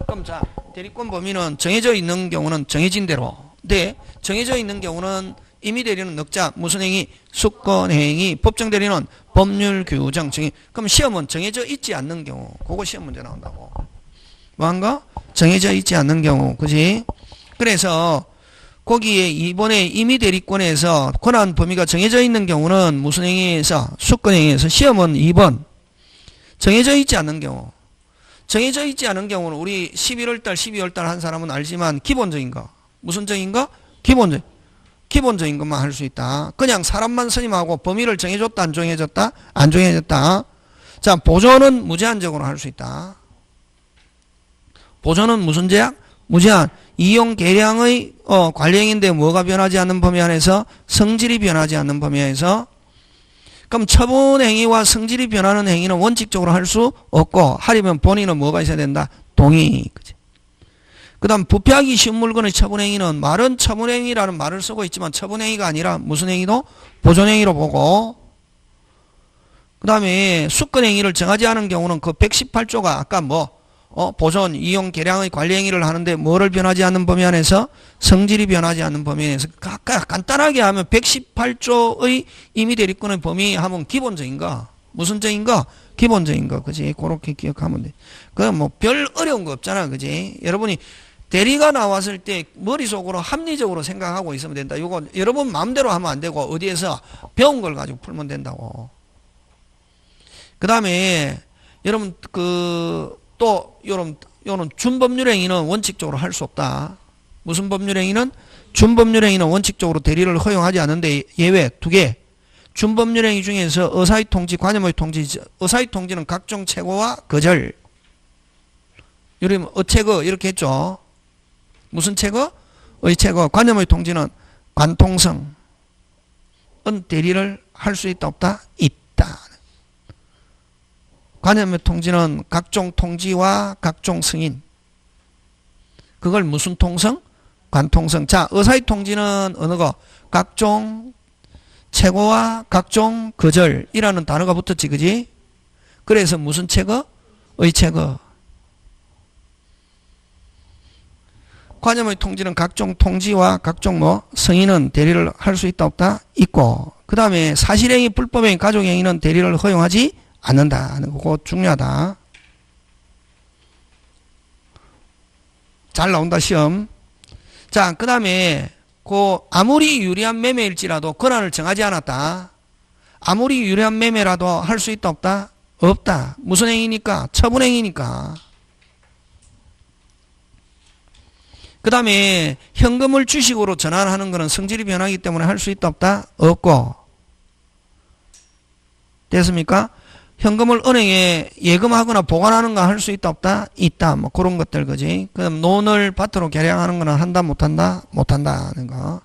그럼 자, 대리권 범위는 정해져 있는 경우는 정해진 대로. 네, 정해져 있는 경우는 임의대리는 늑자, 무슨 행위, 수권행위, 법정대리는 법률 규정 정의. 그럼 시험은 정해져 있지 않는 경우, 그거 시험 문제 나온다고. 뭐한가? 정해져 있지 않는 경우, 그지? 그래서 거기에 이번에 임의대리권에서 권한 범위가 정해져 있는 경우는 무슨 행위에서, 수권행위에서. 시험은 2번 정해져 있지 않는 경우. 정해져 있지 않은 경우는 우리 11월달 12월달 한 사람은 알지만 기본적인 거, 무슨 적인 거? 기본적인 것만 할 수 있다. 그냥 사람만 선임하고 범위를 정해줬다 안 정해졌다? 안 정해졌다. 자, 보존은 무제한적으로 할 수 있다. 보존은 무슨 제약? 무제한. 이용 계량의 관리행위인데 뭐가 변하지 않는 범위 안에서? 성질이 변하지 않는 범위 안에서. 그럼 처분 행위와 성질이 변하는 행위는 원칙적으로 할 수 없고, 하려면 본인은 뭐가 있어야 된다? 동의. 그치? 그 다음 부패하기 쉬운 물건의 처분행위는 말은 처분행위라는 말을 쓰고 있지만 처분행위가 아니라 무슨 행위도? 보존행위로 보고, 그 다음에 수권행위를 정하지 않은 경우는 그 118조가 아까 보존, 이용, 계량의 관리행위를 하는데 뭐를 변하지 않는 범위 안에서? 성질이 변하지 않는 범위 안에서. 아까 간단하게 하면 118조의 임의대리권의 범위 하면 기본적인 거. 무슨 적인 거? 기본적인 거. 그지? 그렇게 기억하면 돼. 그건 뭐 별 어려운 거 없잖아. 그지? 여러분이 대리가 나왔을 때 머릿속으로 합리적으로 생각하고 있으면 된다. 이거 여러분 마음대로 하면 안 되고 어디에서 배운 걸 가지고 풀면 된다고. 그 다음에 여러분 또 요런 준법률행위는 원칙적으로 할 수 없다. 무슨 법률행위는? 준법률행위는 원칙적으로 대리를 허용하지 않는데 예외 2개. 준법률행위 중에서 의사의 통지, 관여의 통지. 의사의 통지는 각종 체고와 거절. 요즘 어체거 이렇게 했죠. 무슨 체거? 의체거. 관여의 통지는 관통성. 대리를 할 수 있다 없다? 있다. 관여의 통지는 각종 통지와 각종 승인. 그걸 무슨 통성? 관통성. 자, 의사의 통지는 어느 거? 각종 체고와 각종 거절이라는 단어가 붙었지, 그지? 그래서 무슨 체거? 의체거. 관여의 통지는 각종 통지와 각종 승인은 대리를 할 수 있다 없다? 있고. 그 다음에 사실행위, 불법행위, 가족행위는 대리를 허용하지 않는다 하는 거. 그거 중요하다. 잘 나온다 시험. 자, 그 다음에 아무리 유리한 매매일지라도 권한을 정하지 않았다. 아무리 유리한 매매라도 할 수 있다 없다? 없다. 무슨 행위니까? 처분행위니까. 그 다음에 현금을 주식으로 전환하는 것은 성질이 변하기 때문에 할 수 있다 없다? 없고. 됐습니까? 현금을 은행에 예금하거나 보관하는 거 할 수 있다 없다? 있다. 뭐 그런 것들, 그지? 그럼 논을 밭으로 개량하는 거는 한다 못한다? 못한다 하는 거.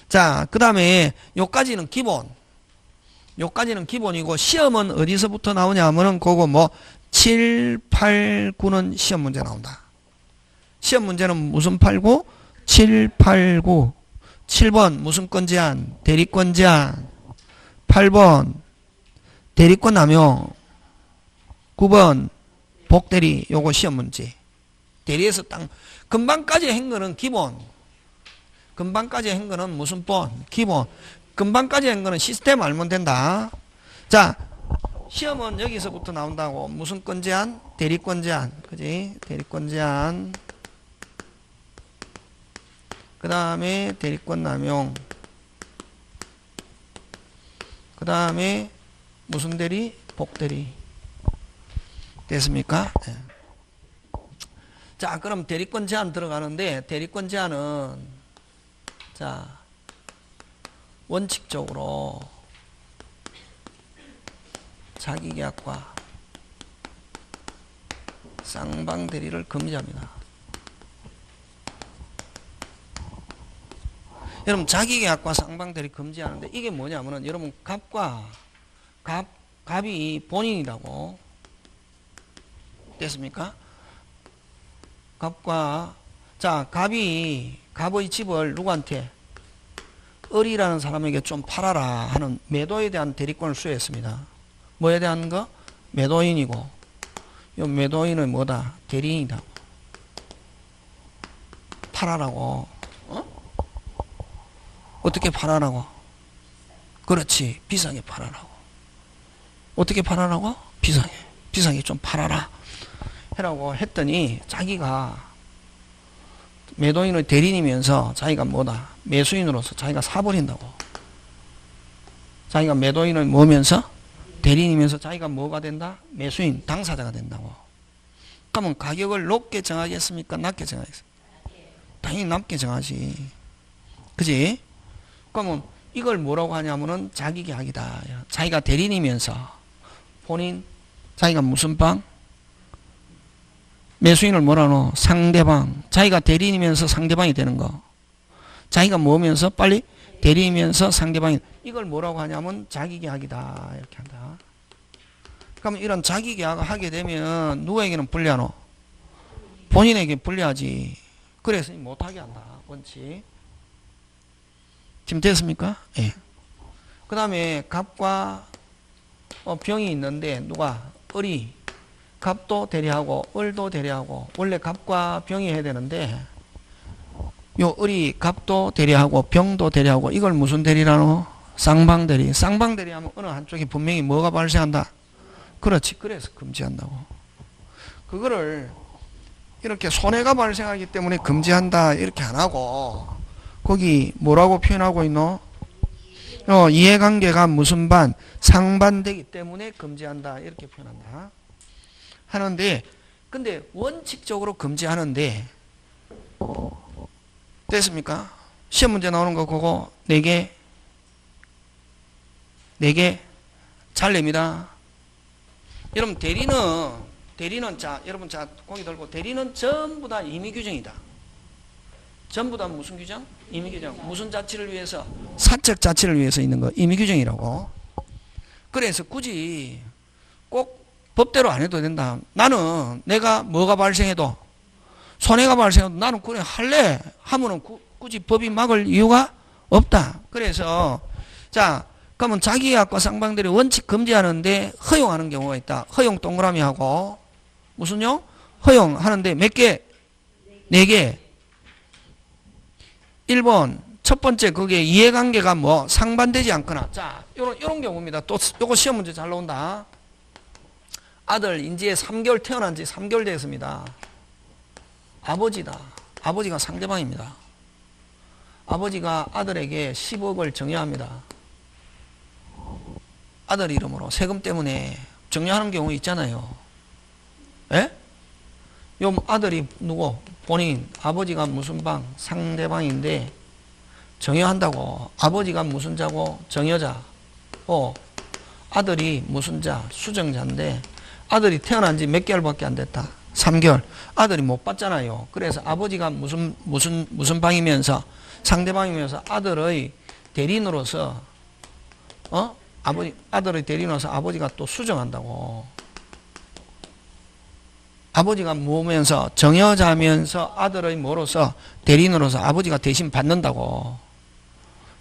자, 그 다음에 요까지는 기본. 요까지는 기본이고 시험은 어디서부터 나오냐 하면은 그거 7, 8, 9는 시험 문제 나온다. 시험 문제는 무슨 8, 9? 7, 8, 9. 7번 무슨 권 제한? 대리권 제한. 8번 대리권 남용. 9번 복대리. 요거 시험 문제. 대리에서 딱 금방까지 한 거는 기본. 금방까지 한 거는 무슨 본? 기본. 금방까지 한 거는 시스템 알면 된다. 자, 시험은 여기서부터 나온다고. 무슨 권 제한? 대리권 제한. 그지? 대리권 제한. 그 다음에 대리권 남용. 그 다음에 무슨 대리? 복대리. 됐습니까? 네. 자, 그럼 대리권 제한 들어가는데, 대리권 제한은, 자, 원칙적으로 자기계약과 쌍방대리를 금지합니다. 여러분, 자기계약과 쌍방대리 금지하는데 이게 뭐냐면은 여러분, 갑이 본인이라고. 됐습니까? 자, 갑의 집을 누구한테? 을이라는 사람에게 좀 팔아라 하는 매도에 대한 대리권을 수여했습니다. 뭐에 대한 거? 매도인이고, 이 매도인은 뭐다? 대리인이다. 팔아라고. 어떻게 팔아라고? 그렇지, 비싸게 팔아라고. 어떻게 팔아라고? 비싸게 좀 팔아라 해라고 했더니, 자기가 매도인의 대리인이면서 자기가 뭐다? 매수인으로서 자기가 사버린다고. 자기가 매도인을 뭐면서? 대리인이면서 자기가 뭐가 된다? 매수인, 당사자가 된다고. 그러면 가격을 높게 정하겠습니까? 낮게 정하겠습니까? 당연히 낮게 정하지. 그지? 그러면 이걸 뭐라고 하냐면은 자기계약이다. 자기가 대리인이면서 본인, 자기가 무슨 방? 매수인을 뭐라노? 상대방. 자기가 대리인이면서 상대방이 되는 거. 자기가 뭐면서 빨리 대리인이면서 상대방이. 이걸 뭐라고 하냐면 자기계약이다. 이렇게 한다. 그러면 이런 자기계약을 하게 되면 누구에게는 불리하노? 본인에게 불리하지. 그래서 못하게 한다. 원칙. 지금 됐습니까? 예. 그 다음에 갑과 병이 있는데 누가? 을이 갑도 대리하고 을도 대리하고. 원래 갑과 병이 해야 되는데 요 을이 갑도 대리하고 병도 대리하고. 이걸 무슨 대리라노? 쌍방대리. 쌍방대리 하면 어느 한쪽에 분명히 뭐가 발생한다? 그렇지. 그래서 금지한다고. 그거를 이렇게 손해가 발생하기 때문에 금지한다 이렇게 안 하고, 거기 뭐라고 표현하고 있노? 이해관계가 무슨 반? 상반되기 때문에 금지한다 이렇게 표현한다 하는데, 근데 원칙적으로 금지하는데, 됐습니까? 시험 문제 나오는 거 그거 4개 잘 냅니다. 여러분, 대리는 자, 여러분, 자, 고기 들고, 대리는 전부 다 임의규정이다. 전부 다 무슨 규정? 임의규정. 무슨 자치를 위해서? 사적 자치를 위해서 있는 거. 임의규정이라고. 그래서 굳이 꼭 법대로 안 해도 된다. 나는 내가 뭐가 발생해도, 손해가 발생해도 나는 그래 할래 하면은 굳이 법이 막을 이유가 없다. 그래서 자, 그러면 자기계약과 쌍방대리 원칙 금지하는데 허용하는 경우가 있다. 허용 동그라미 하고, 무슨요? 허용하는데 몇 개? 4개. 1번 첫 번째, 그게 이해관계가 뭐 상반되지 않거나. 자, 요런 경우입니다. 또 요거 시험 문제 잘 나온다. 아들 이제 3개월 태어난 지 3개월 됐습니다. 아버지다. 아버지가 상대방입니다. 아버지가 아들에게 10억을 정여합니다. 아들 이름으로 세금 때문에 정여하는 경우 있잖아요. 예? 요 아들이 누구? 본인. 아버지가 무슨 방? 상대방인데 정여한다고. 아버지가 무슨 자고? 정여자. 아들이 무슨 자? 수정자인데 아들이 태어난 지 몇 개월밖에 안 됐다. 3개월. 아들이 못 받잖아요. 그래서 아버지가 무슨 방이면서? 상대방이면서 아들의 대리인으로서 아들의 대리인으로서 아버지가 또 수정한다고. 아버지가 뭐면서? 정여자면서 아들의 뭐로서? 대리인으로서 아버지가 대신 받는다고.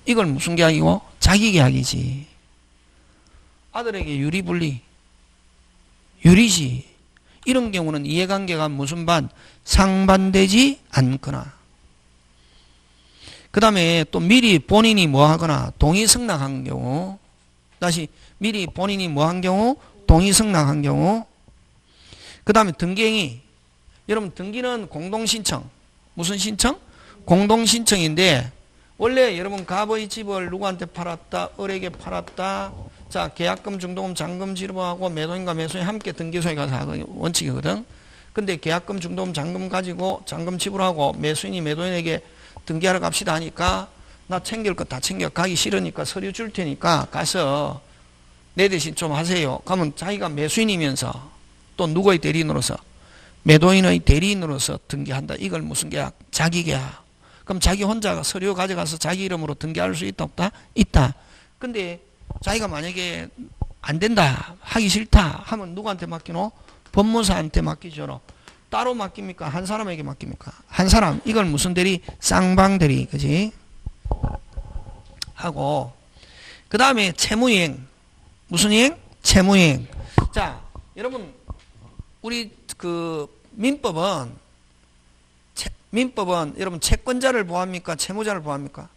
이걸 무슨 계약이고? 자기계약이지. 아들에게 유리불리. 유리지. 이런 경우는 이해관계가 무슨 반? 상반되지 않거나. 그 다음에 또 미리 본인이 뭐 하거나 동의 승낙한 경우, 다시 미리 본인이 뭐 한 경우, 동의 승낙한 경우, 그 다음에 등기행위. 여러분 등기는 공동신청. 무슨 신청? 공동신청인데 원래 여러분 갑의 집을 누구한테 팔았다, 을에게 팔았다. 자, 계약금, 중도금, 잔금 지급하고 매도인과 매수인 함께 등기소에 가서 하는 원칙이거든. 근데 계약금, 중도금, 잔금 가지고 잔금 지불하고 매수인이 매도인에게 등기하러 갑시다 하니까 나 챙길 거 다 챙겨 가기 싫으니까 서류 줄 테니까 가서 내 대신 좀 하세요. 그러면 자기가 매수인이면서 또 누구의 대리인으로서 매도인의 대리인으로서 등기한다. 이걸 무슨 계약? 자기 계약. 그럼 자기 혼자가 서류 가져가서 자기 이름으로 등기할 수 있다 없다? 있다. 근데 자기가 만약에 안 된다, 하기 싫다 하면 누구한테 맡기노? 법무사한테 맡기죠. 따로 맡깁니까? 한 사람에게 맡깁니까? 한 사람. 이걸 무슨 대리? 쌍방대리. 그지? 하고 그 다음에 채무이행. 무슨 이행? 채무이행. 자, 여러분 우리 그 민법은 여러분 채권자를 보호합니까? 채무자를 보호합니까?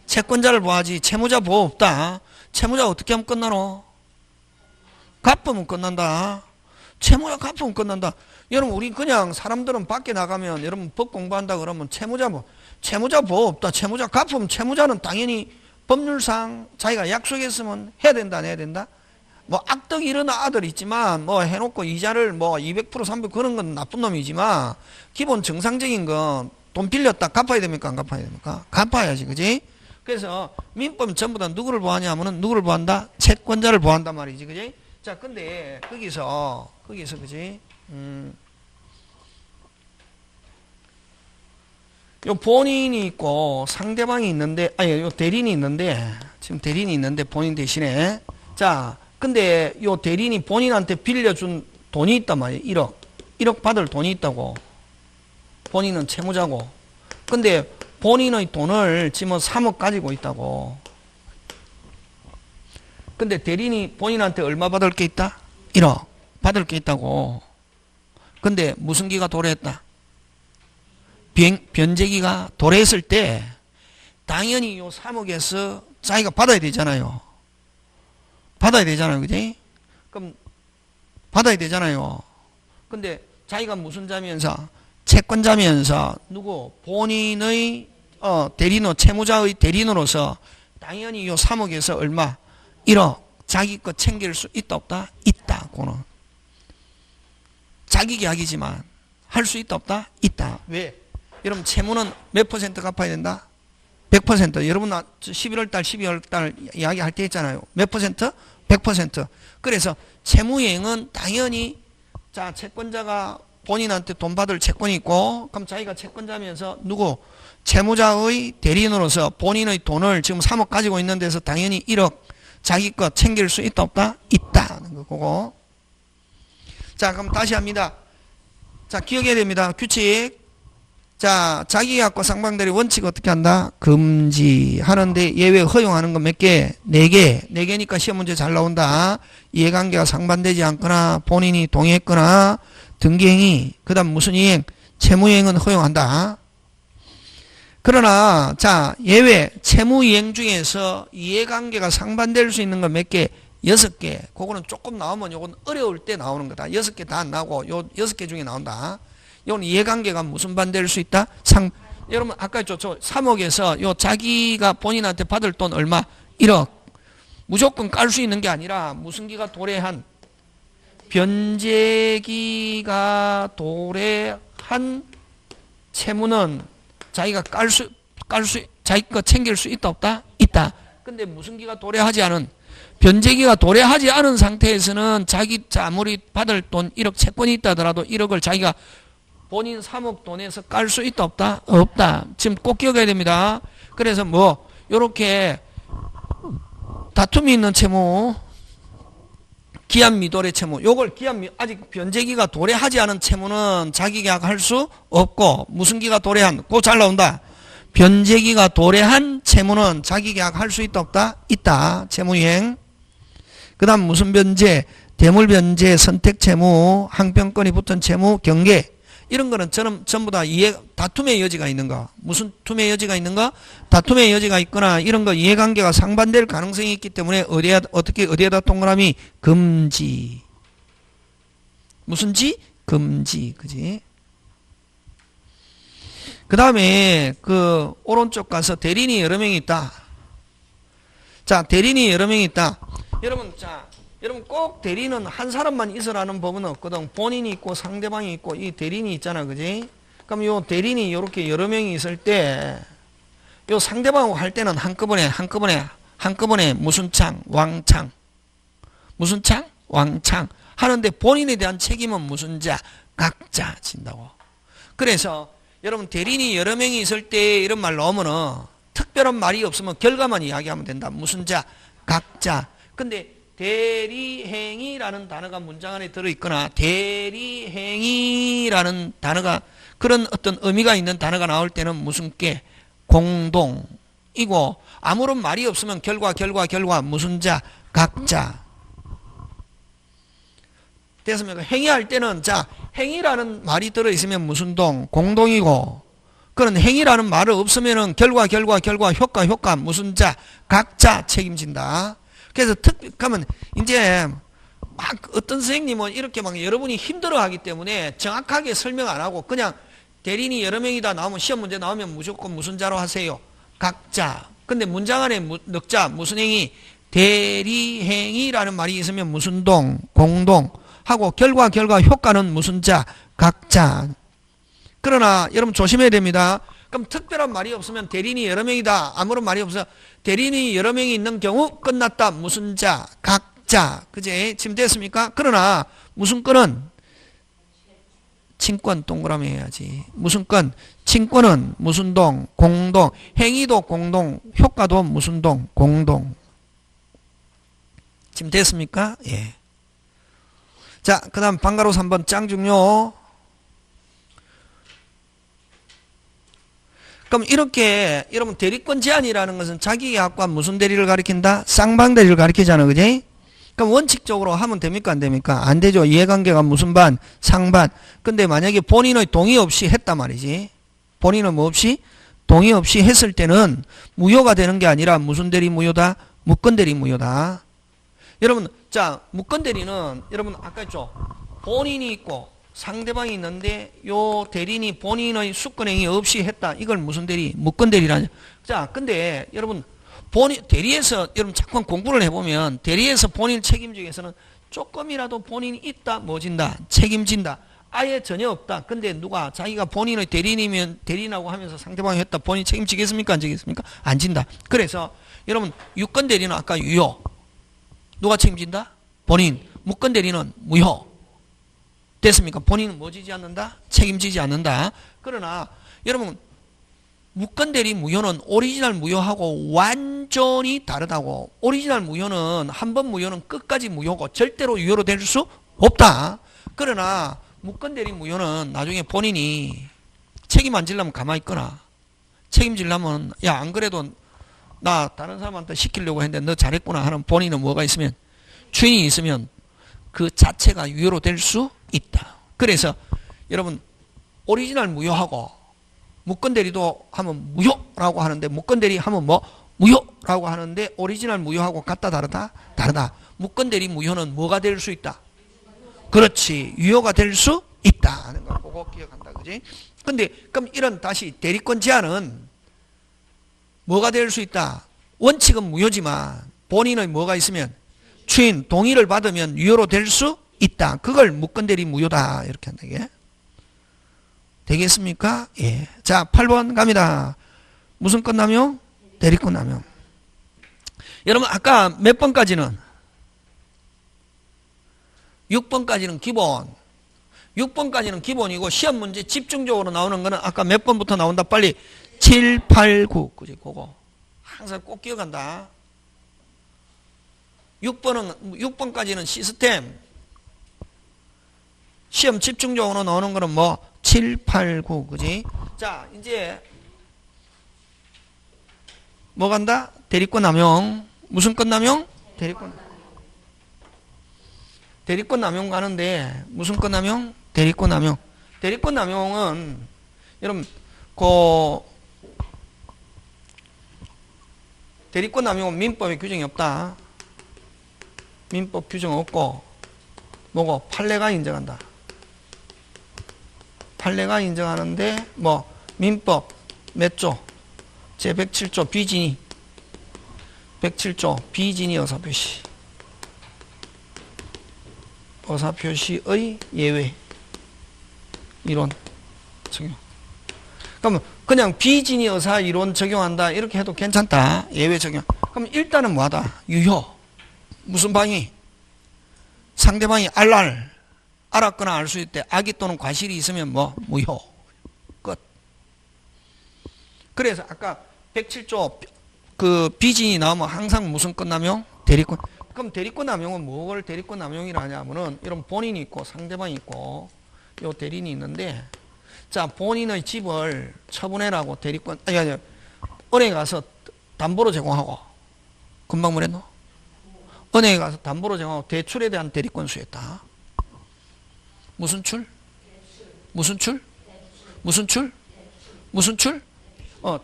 채권자를 보호하지. 채무자 보호 없다. 채무자 어떻게 하면 끝나노? 갚으면 끝난다. 채무자 갚으면 끝난다. 여러분 우리 그냥 사람들은 밖에 나가면 여러분 법 공부한다 그러면 채무자 보호 없다. 채무자 갚으면 채무자는 당연히 법률상 자기가 약속했으면 해야 된다 안 해야 된다? 뭐 악덕 이런 아들 있지만 뭐 해놓고 이자를 뭐 200% 300% 그런 건 나쁜 놈이지만 기본 정상적인 건 돈 빌렸다 갚아야 됩니까 안 갚아야 됩니까? 갚아야지. 그지? 그래서 민법은 전부 다 누구를 보호하냐 하면은 누구를 보호한다? 채권자를 보호한단 말이지. 그지? 자, 근데 거기서 그지? 요 본인이 있고 상대방이 있는데 요 대리인이 있는데 지금 대리인이 있는데 본인 대신에 자, 근데 요 대리인이 본인한테 빌려준 돈이 있단 말이에요. 1억 받을 돈이 있다고. 본인은 채무자고. 근데 본인의 돈을 지금 3억 가지고 있다고. 근데 대리인이 본인한테 얼마 받을 게 있다? 1억 받을 게 있다고. 근데 무슨기가 도래했다? 변제기가 도래했을 때 당연히 요 3억에서 자기가 받아야 되잖아요. 받아야 되잖아요. 그지? 그럼 받아야 되잖아요. 근데 자기가 무슨 자면서? 채권자면서 누구? 본인의 대리인, 채무자의 대리인으로서 당연히 요 3억에서 얼마? 1억 자기 거 챙길 수 있다 없다? 있다. 그거는 자기 계약이지만 할 수 있다 없다? 있다. 왜? 여러분 채무는 몇 퍼센트 갚아야 된다? 100%. 여러분 11월달 12월달 이야기할 때 했잖아요. 몇 퍼센트? 100%. 그래서 채무이행은 당연히 자 채권자가 본인한테 돈 받을 채권이 있고 그럼 자기가 채권자면서 누구? 채무자의 대리인으로서 본인의 돈을 지금 3억 가지고 있는 데서 당연히 1억 자기 거 챙길 수 있다 없다? 있다는 거고. 자, 그럼 다시 합니다. 자, 기억해야 됩니다. 규칙. 자, 자기계약과 상방대리 원칙 어떻게 한다? 금지하는데 예외 허용하는 건 몇 개? 4개. 4개니까 시험 문제 잘 나온다. 이해관계가 상반되지 않거나 본인이 동의했거나 등기행위, 그 다음 무슨 이행? 채무이행은 허용한다. 그러나 자 예외 채무이행 중에서 이해관계가 상반될 수 있는 건 몇 개? 6개. 그거는 조금 나오면 요건 어려울 때 나오는 거다. 6개 다 안 나오고 요 6개 중에 나온다. 이건 이해관계가 무슨 반대일 수 있다? 여러분 아까 저 3억에서 요 자기가 본인한테 받을 돈 얼마? 1억. 무조건 깔 수 있는 게 아니라 무슨 기가 도래한? 변제기가 도래한 채무는 자기가 자기 거 챙길 수 있다 없다? 있다. 근데 무슨 기가 도래하지 않은? 변제기가 도래하지 않은 상태에서는 자기 아무리 받을 돈 1억 채권이 있다 하더라도 1억을 자기가 본인 3억 돈에서 깔 수 있다 없다? 없다. 지금 꼭 기억해야 됩니다. 그래서 뭐 요렇게 다툼이 있는 채무, 기한 미도래 채무, 요걸 아직 변제기가 도래하지 않은 채무는 자기 계약할 수 없고 무슨 기가 도래한? 그거 잘 나온다. 변제기가 도래한 채무는 자기 계약할 수 있다 없다? 있다. 채무이행. 그 다음 무슨 변제? 대물변제, 선택채무, 항변권이 붙은 채무, 경계. 이런 거는 저는 전부 다 다툼의 여지가 있는가? 무슨 툼의 여지가 있는가? 다툼의 여지가 있거나 이런 거 이해관계가 상반될 가능성이 있기 때문에 어디에다 동그라미? 금지. 무슨 지? 금지. 그지? 그 다음에 그 오른쪽 가서 대리인이 여러 명이 있다. 자, 대리인이 여러 명이 있다. 여러분 꼭 대리인은 한 사람만 있으라는 법은 없거든. 본인이 있고 상대방이 있고 이 대리인이 있잖아. 그지? 그럼 요 대리인이 이렇게 여러 명이 있을 때 요 상대방하고 할 때는 한꺼번에 무슨 창, 왕창. 무슨 창? 왕창. 하는데 본인에 대한 책임은 무슨 자? 각자 진다고. 그래서 여러분 대리인이 여러 명이 있을 때 이런 말 넣으면은 특별한 말이 없으면 결과만 이야기하면 된다. 무슨 자? 각자. 근데 대리행위라는 단어가 문장 안에 들어있거나 대리행위라는 단어가 그런 어떤 의미가 있는 단어가 나올 때는 무슨 게? 공동이고 아무런 말이 없으면 결과 무슨 자? 각자. 됐습니까? 행위할 때는 자 행위라는 말이 들어있으면 무슨 동? 공동이고 그런 행위라는 말이 없으면은 결과 효과 무슨 자? 각자 책임진다. 그래서 가면 이제 막 어떤 선생님은 이렇게 막 여러분이 힘들어하기 때문에 정확하게 설명 안 하고 그냥 대리인이 여러 명이다 나오면 시험 문제 나오면 무조건 무슨 자로 하세요? 각자. 근데 문장 안에 넣자 무슨 행위? 대리행위라는 말이 있으면 무슨 동? 공동. 하고 결과 효과는 무슨 자? 각자. 그러나 여러분 조심해야 됩니다. 그럼 특별한 말이 없으면 대리인이 여러 명이다. 아무런 말이 없어. 대리인이 여러 명이 있는 경우 끝났다. 무슨 자? 각자. 그제? 지금 됐습니까? 그러나 무슨 건은 친권 동그라미 해야지. 무슨 건? 친권은 무슨 동? 공동. 행위도 공동. 효과도 무슨 동? 공동. 지금 됐습니까? 예. 자, 그 다음 방가로 3번 짱 중요. 그럼 이렇게 여러분 대리권 제한이라는 것은 자기계약과 무슨 대리를 가리킨다? 쌍방대리를 가리키잖아. 그지? 그럼 원칙적으로 하면 됩니까? 안 됩니까? 안 되죠. 이해관계가 무슨 반? 상반. 근데 만약에 본인의 동의 없이 했단 말이지. 본인은 뭐 없이? 동의 없이 했을 때는 무효가 되는 게 아니라 무슨 대리 무효다? 무건대리 무효다. 여러분 자 무건대리는 여러분 아까 했죠. 본인이 있고 상대방이 있는데 요 대리인이 본인의 수권행위 없이 했다. 이걸 무슨 대리? 무건대리라냐. 자 근데 여러분 대리에서 여러분 잠깐 공부를 해보면 대리에서 본인 책임지기 위해서는 조금이라도 본인이 있다 뭐진다? 책임진다. 아예 전혀 없다. 근데 누가 자기가 본인의 대리인이면 대리인하고 하면서 상대방이 했다. 본인 책임지겠습니까? 안 지겠습니까? 안 진다. 그래서 여러분 유건대리는 아까 유효. 누가 책임진다? 본인. 무건대리는 무효. 됐습니까? 본인은 뭐 지지 않는다? 책임지지 않는다. 그러나 여러분 무건대리 무효는 오리지널 무효하고 완전히 다르다고. 오리지널 무효는 한 번 무효는 끝까지 무효고 절대로 유효로 될 수 없다. 그러나 무건대리 무효는 나중에 본인이 책임 안 지려면 가만히 있거나 책임지려면 야 안 그래도 나 다른 사람한테 시키려고 했는데 너 잘했구나 하는 본인은 뭐가 있으면 주인이 있으면 그 자체가 유효로 될 수 있다. 그래서 여러분 오리지널 무효하고 무건대리도 하면 무효라고 하는데 무건대리 하면 뭐 무효라고 하는데 오리지널 무효하고 같다 다르다? 다르다. 무건대리 무효는 뭐가 될 수 있다? 그렇지. 유효가 될 수 있다 하는 거 꼭 기억한다. 그지? 근데 그럼 이런 다시 대리권 제한은 뭐가 될 수 있다? 원칙은 무효지만 본인의 뭐가 있으면 주인 동의를 받으면 유효로 될 수 있다. 그걸 무건대리 무효다. 이렇게 한다. 이게. 되겠습니까? 예. 자, 8번 갑니다. 무슨 건 남용? 대리권 남용. 여러분 아까 몇 번까지는? 6번까지는 기본. 6번까지는 기본이고 시험 문제 집중적으로 나오는 거는 아까 몇 번부터 나온다. 빨리 7, 8, 9. 그지? 그거. 항상 꼭 기억한다. 6번까지는 시스템. 시험 집중적으로 나오는 거는 뭐 7, 8, 9. 그지? 자, 이제 뭐 간다? 대리권 남용. 무슨 건 남용? 대리권. 대리권 남용 가는데 무슨 건 남용? 대리권 남용. 대리권 남용은 여러분 그 대리권 남용은 민법에 규정이 없다. 민법 규정 없고 뭐고 판례가 인정한다. 판례가 인정하는데 뭐 민법 몇 조? 제 107조 비진이 107조 비진이 의사표시 의사표시의 예외 이론 적용. 그러면 그냥 비진이 의사 이론 적용한다 이렇게 해도 괜찮다. 예외 적용. 그럼 일단은 뭐하다? 유효. 무슨 방이? 상대방이 알았거나 알 수 있대. 악의 또는 과실이 있으면 뭐 무효. 끝. 그래서 아까 107조 그 비진이 나오면 항상 무슨 끝남용? 대리권. 그럼 대리권 남용은 뭘 대리권 남용이라 하냐면은 이런 본인이 있고 상대방이 있고 요 대리인이 있는데 자 본인의 집을 처분해라고 대리권 아니 은행에 가서 담보로 제공하고 금방 뭐랬노? 은행에 가서 담보로 제공하고 대출에 대한 대리권 수였다. 무슨 출? 무슨 출? 무슨 출? 무슨 출?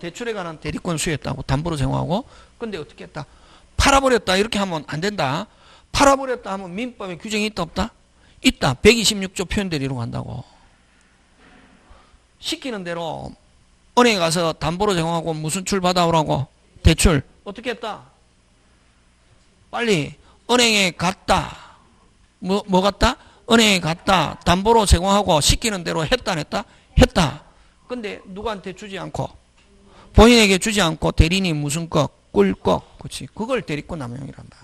대출에 관한 대리권 수였다고 담보로 제공하고 근데 어떻게 했다? 팔아버렸다 이렇게 하면 안 된다. 팔아버렸다 하면 민법에 규정이 있다 없다? 있다. 126조 표현대리로 간다고. 시키는 대로 은행에 가서 담보로 제공하고 무슨 출 받아오라고? 대출. 어떻게 했다? 빨리 은행에 갔다. 뭐 갔다? 은행에 갔다. 담보로 제공하고 시키는 대로 했다 안 했다? 했다. 근데 누구한테 주지 않고 본인에게 주지 않고 대리인이 무슨 것? 꿀꺽. 그렇지. 그걸 대리권 남용이란다.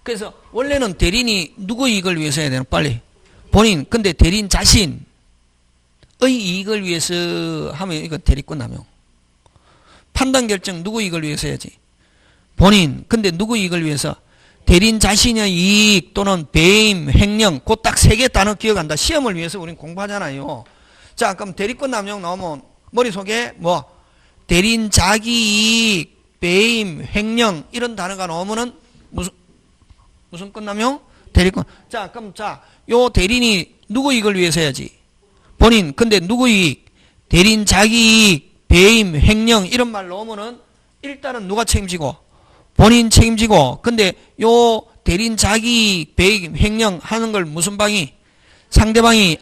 그래서 원래는 대리인이 누구 이익을 위해서 해야 되나? 빨리. 본인. 근데 대리인 자신의 이익을 위해서 하면 이거 대리권 남용. 판단 결정 누구 이익을 위해서 해야지? 본인. 근데 누구 이익을 위해서? 대리인 자신의 이익 또는 배임, 횡령. 그 딱 세 개 단어 기억한다. 시험을 위해서 우린 공부하잖아요. 자, 그럼 대리권 남용 나오면 머릿속에 뭐? 대리인 자기 이익, 배임, 횡령 이런 단어가 나오면은 무슨 권 남용? 대리권. 자, 그럼 요 대리인이 누구 이익을 위해서 해야지? 본인. 근데 누구 이익? 대리인 자기 이익, 배임, 횡령 이런 말 나오면은 일단은 누가 책임지고? 본인 책임지고. 근데 요 대리인 자기 이익, 배임, 횡령 하는 걸 무슨 방이? 상대방이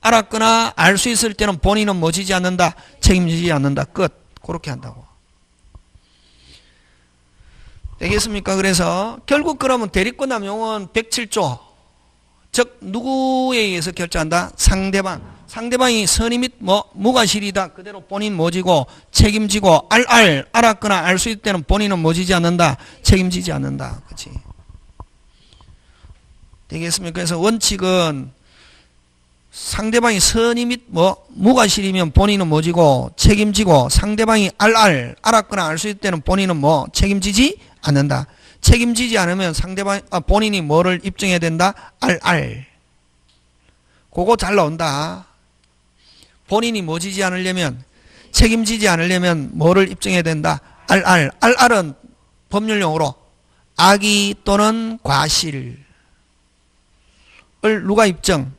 알았거나 알 수 있을 때는 본인은 뭐 지지 않는다? 책임지지 않는다. 끝. 그렇게 한다고. 되겠습니까? 그래서 결국 그러면 대리권 남용은 107조. 즉 누구에 의해서 결정한다? 상대방. 상대방이 선의 및 무과실이다. 그대로 본인 뭐지고 책임지고 알았거나 알 수 있을 때는 본인은 뭐 지지 않는다? 책임지지 않는다. 그렇지? 되겠습니까? 그래서 원칙은 상대방이 선의 및 무과실이면 본인은 뭐지고 책임지고 상대방이 알았거나 알 수 있을 때는 본인은 뭐 책임지지 않는다. 책임지지 않으면 본인이 뭐를 입증해야 된다? 그거 잘 나온다. 본인이 뭐 지지 않으려면 책임지지 않으려면 뭐를 입증해야 된다? 알은 법률용어로 악의 또는 과실을 누가 입증?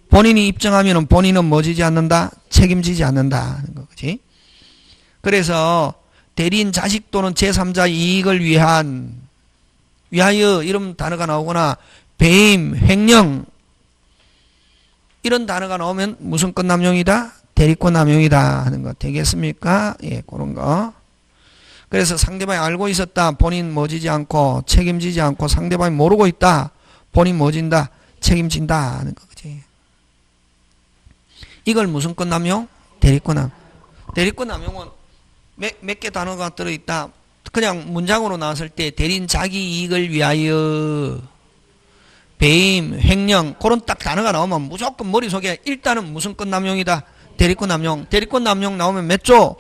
본인이 입증하면 본인은 뭐 지지 않는다? 책임지지 않는다 하는 거지. 그래서 대리인 자식 또는 제3자 이익을 위하여 이런 단어가 나오거나 배임, 횡령 이런 단어가 나오면 무슨 권 남용이다? 대리권 남용이다 하는 거 되겠습니까? 예, 그런 거. 그래서 상대방이 알고 있었다. 본인 뭐 지지 않고 책임지지 않고 상대방이 모르고 있다. 본인 뭐 진다? 책임진다 하는 거지. 이걸 무슨 권 남용? 대리권 남용. 대리권 남용은 몇 개 단어가 들어있다. 그냥 문장으로 나왔을 때 대리인 자기 이익을 위하여 배임, 횡령 그런 딱 단어가 나오면 무조건 머릿속에 일단은 무슨 권 남용이다? 대리권 남용. 대리권 남용 나오면 몇 조?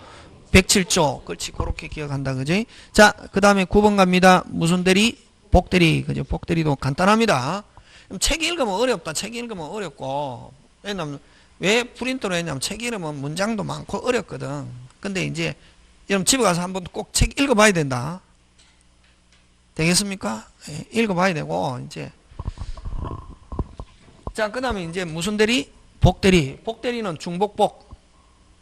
107조. 그렇지. 그렇게 기억한다. 그지? 자, 그 다음에 9번 갑니다. 무슨 대리? 복대리. 그죠? 복대리도 간단합니다. 책 읽으면 어렵다. 책 읽으면 어렵고. 왜냐면 왜 프린터로 했냐면 책 읽으면 문장도 많고 어렵거든. 근데 이제 여러분 집에 가서 한번 꼭 책 읽어봐야 된다. 되겠습니까? 예, 읽어봐야 되고 이제 자, 그 다음에 이제 무슨 대리? 복대리. 복대리는 중복복.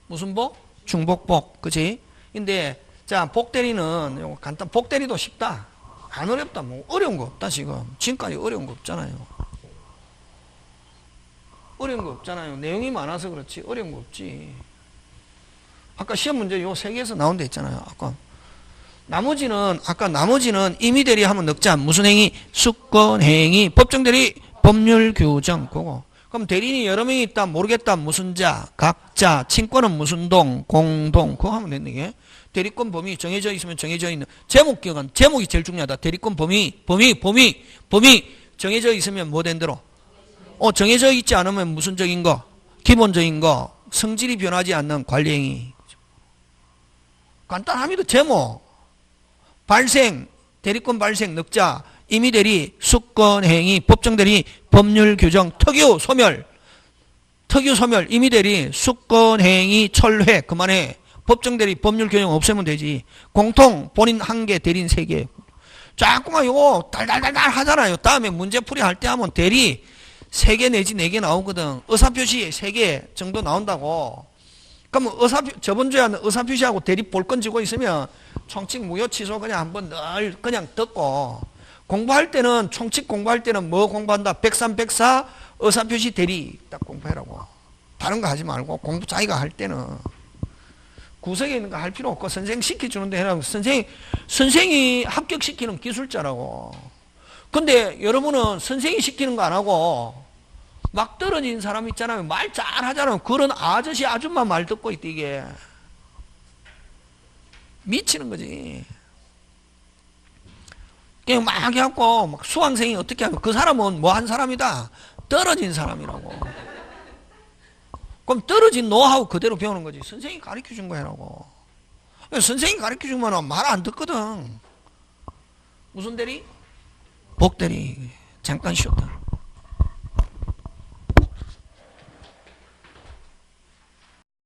무슨 복? 중복복. 그치? 근데, 자, 복대리는, 요거 간단, 복대리도 쉽다. 안 어렵다. 뭐, 어려운 거 없다, 지금. 지금까지 어려운 거 없잖아요. 어려운 거 없잖아요. 내용이 많아서 그렇지. 어려운 거 없지. 아까 시험 문제 요 세 개에서 나온 데 있잖아요. 나머지는 임의대리 하면 넣자. 무슨 행위? 수권행위. 법정대리, 법률규정. 그거. 그럼 대리인이 여러 명이 있다. 모르겠다. 무슨 자, 각자. 친권은 무슨 동, 공동. 그거 하면 된다. 이게. 대리권 범위 정해져 있으면 정해져 있는. 제목 기억은, 제목이 제일 중요하다. 대리권 범위 정해져 있으면 뭐 된 대로? 정해져 있지 않으면 무슨적인 거? 기본적인 거. 성질이 변하지 않는 관리행위. 간단합니다. 제목. 발생, 대리권 발생, 넉자, 임의대리, 수권행위, 법정대리, 법률규정, 특유소멸, 임의대리, 수권행위, 철회, 그만해. 법정대리, 법률규정 없애면 되지. 공통, 본인 1개, 대리인 3개. 자꾸만 이거 달달달달 하잖아요. 다음에 문제풀이 할 때 하면 대리 3개 내지 4개 나오거든. 의사표시 3개 정도 나온다고. 그러면 저번 주에 의사표시하고 대리 볼건 쥐고 있으면 총칙 무효 취소 그냥 한번 늘 그냥 듣고, 공부할 때는 총칙 공부할 때는 뭐 공부한다? 103, 104 의사표시 대리 딱 공부해라고. 다른 거 하지 말고 공부 자기가 할 때는 구석에 있는 거 할 필요 없고 선생 시켜주는데 해라고. 선생이 합격시키는 기술자라고. 근데 여러분은 선생이 시키는 거 안 하고 막 떨어진 사람 있잖아요. 말 잘 하잖아요. 그런 아저씨 아줌마 말 듣고 있대. 이게 미치는 거지. 그냥 막 해갖고 막 수강생이 어떻게 하면 그 사람은 뭐 한 사람이다? 떨어진 사람이라고. 그럼 떨어진 노하우 그대로 배우는 거지. 선생님이 가르쳐 준 거라고. 선생님이 가르쳐 주면 말 안 듣거든. 무슨 대리? 복대리. 잠깐 쉬었다.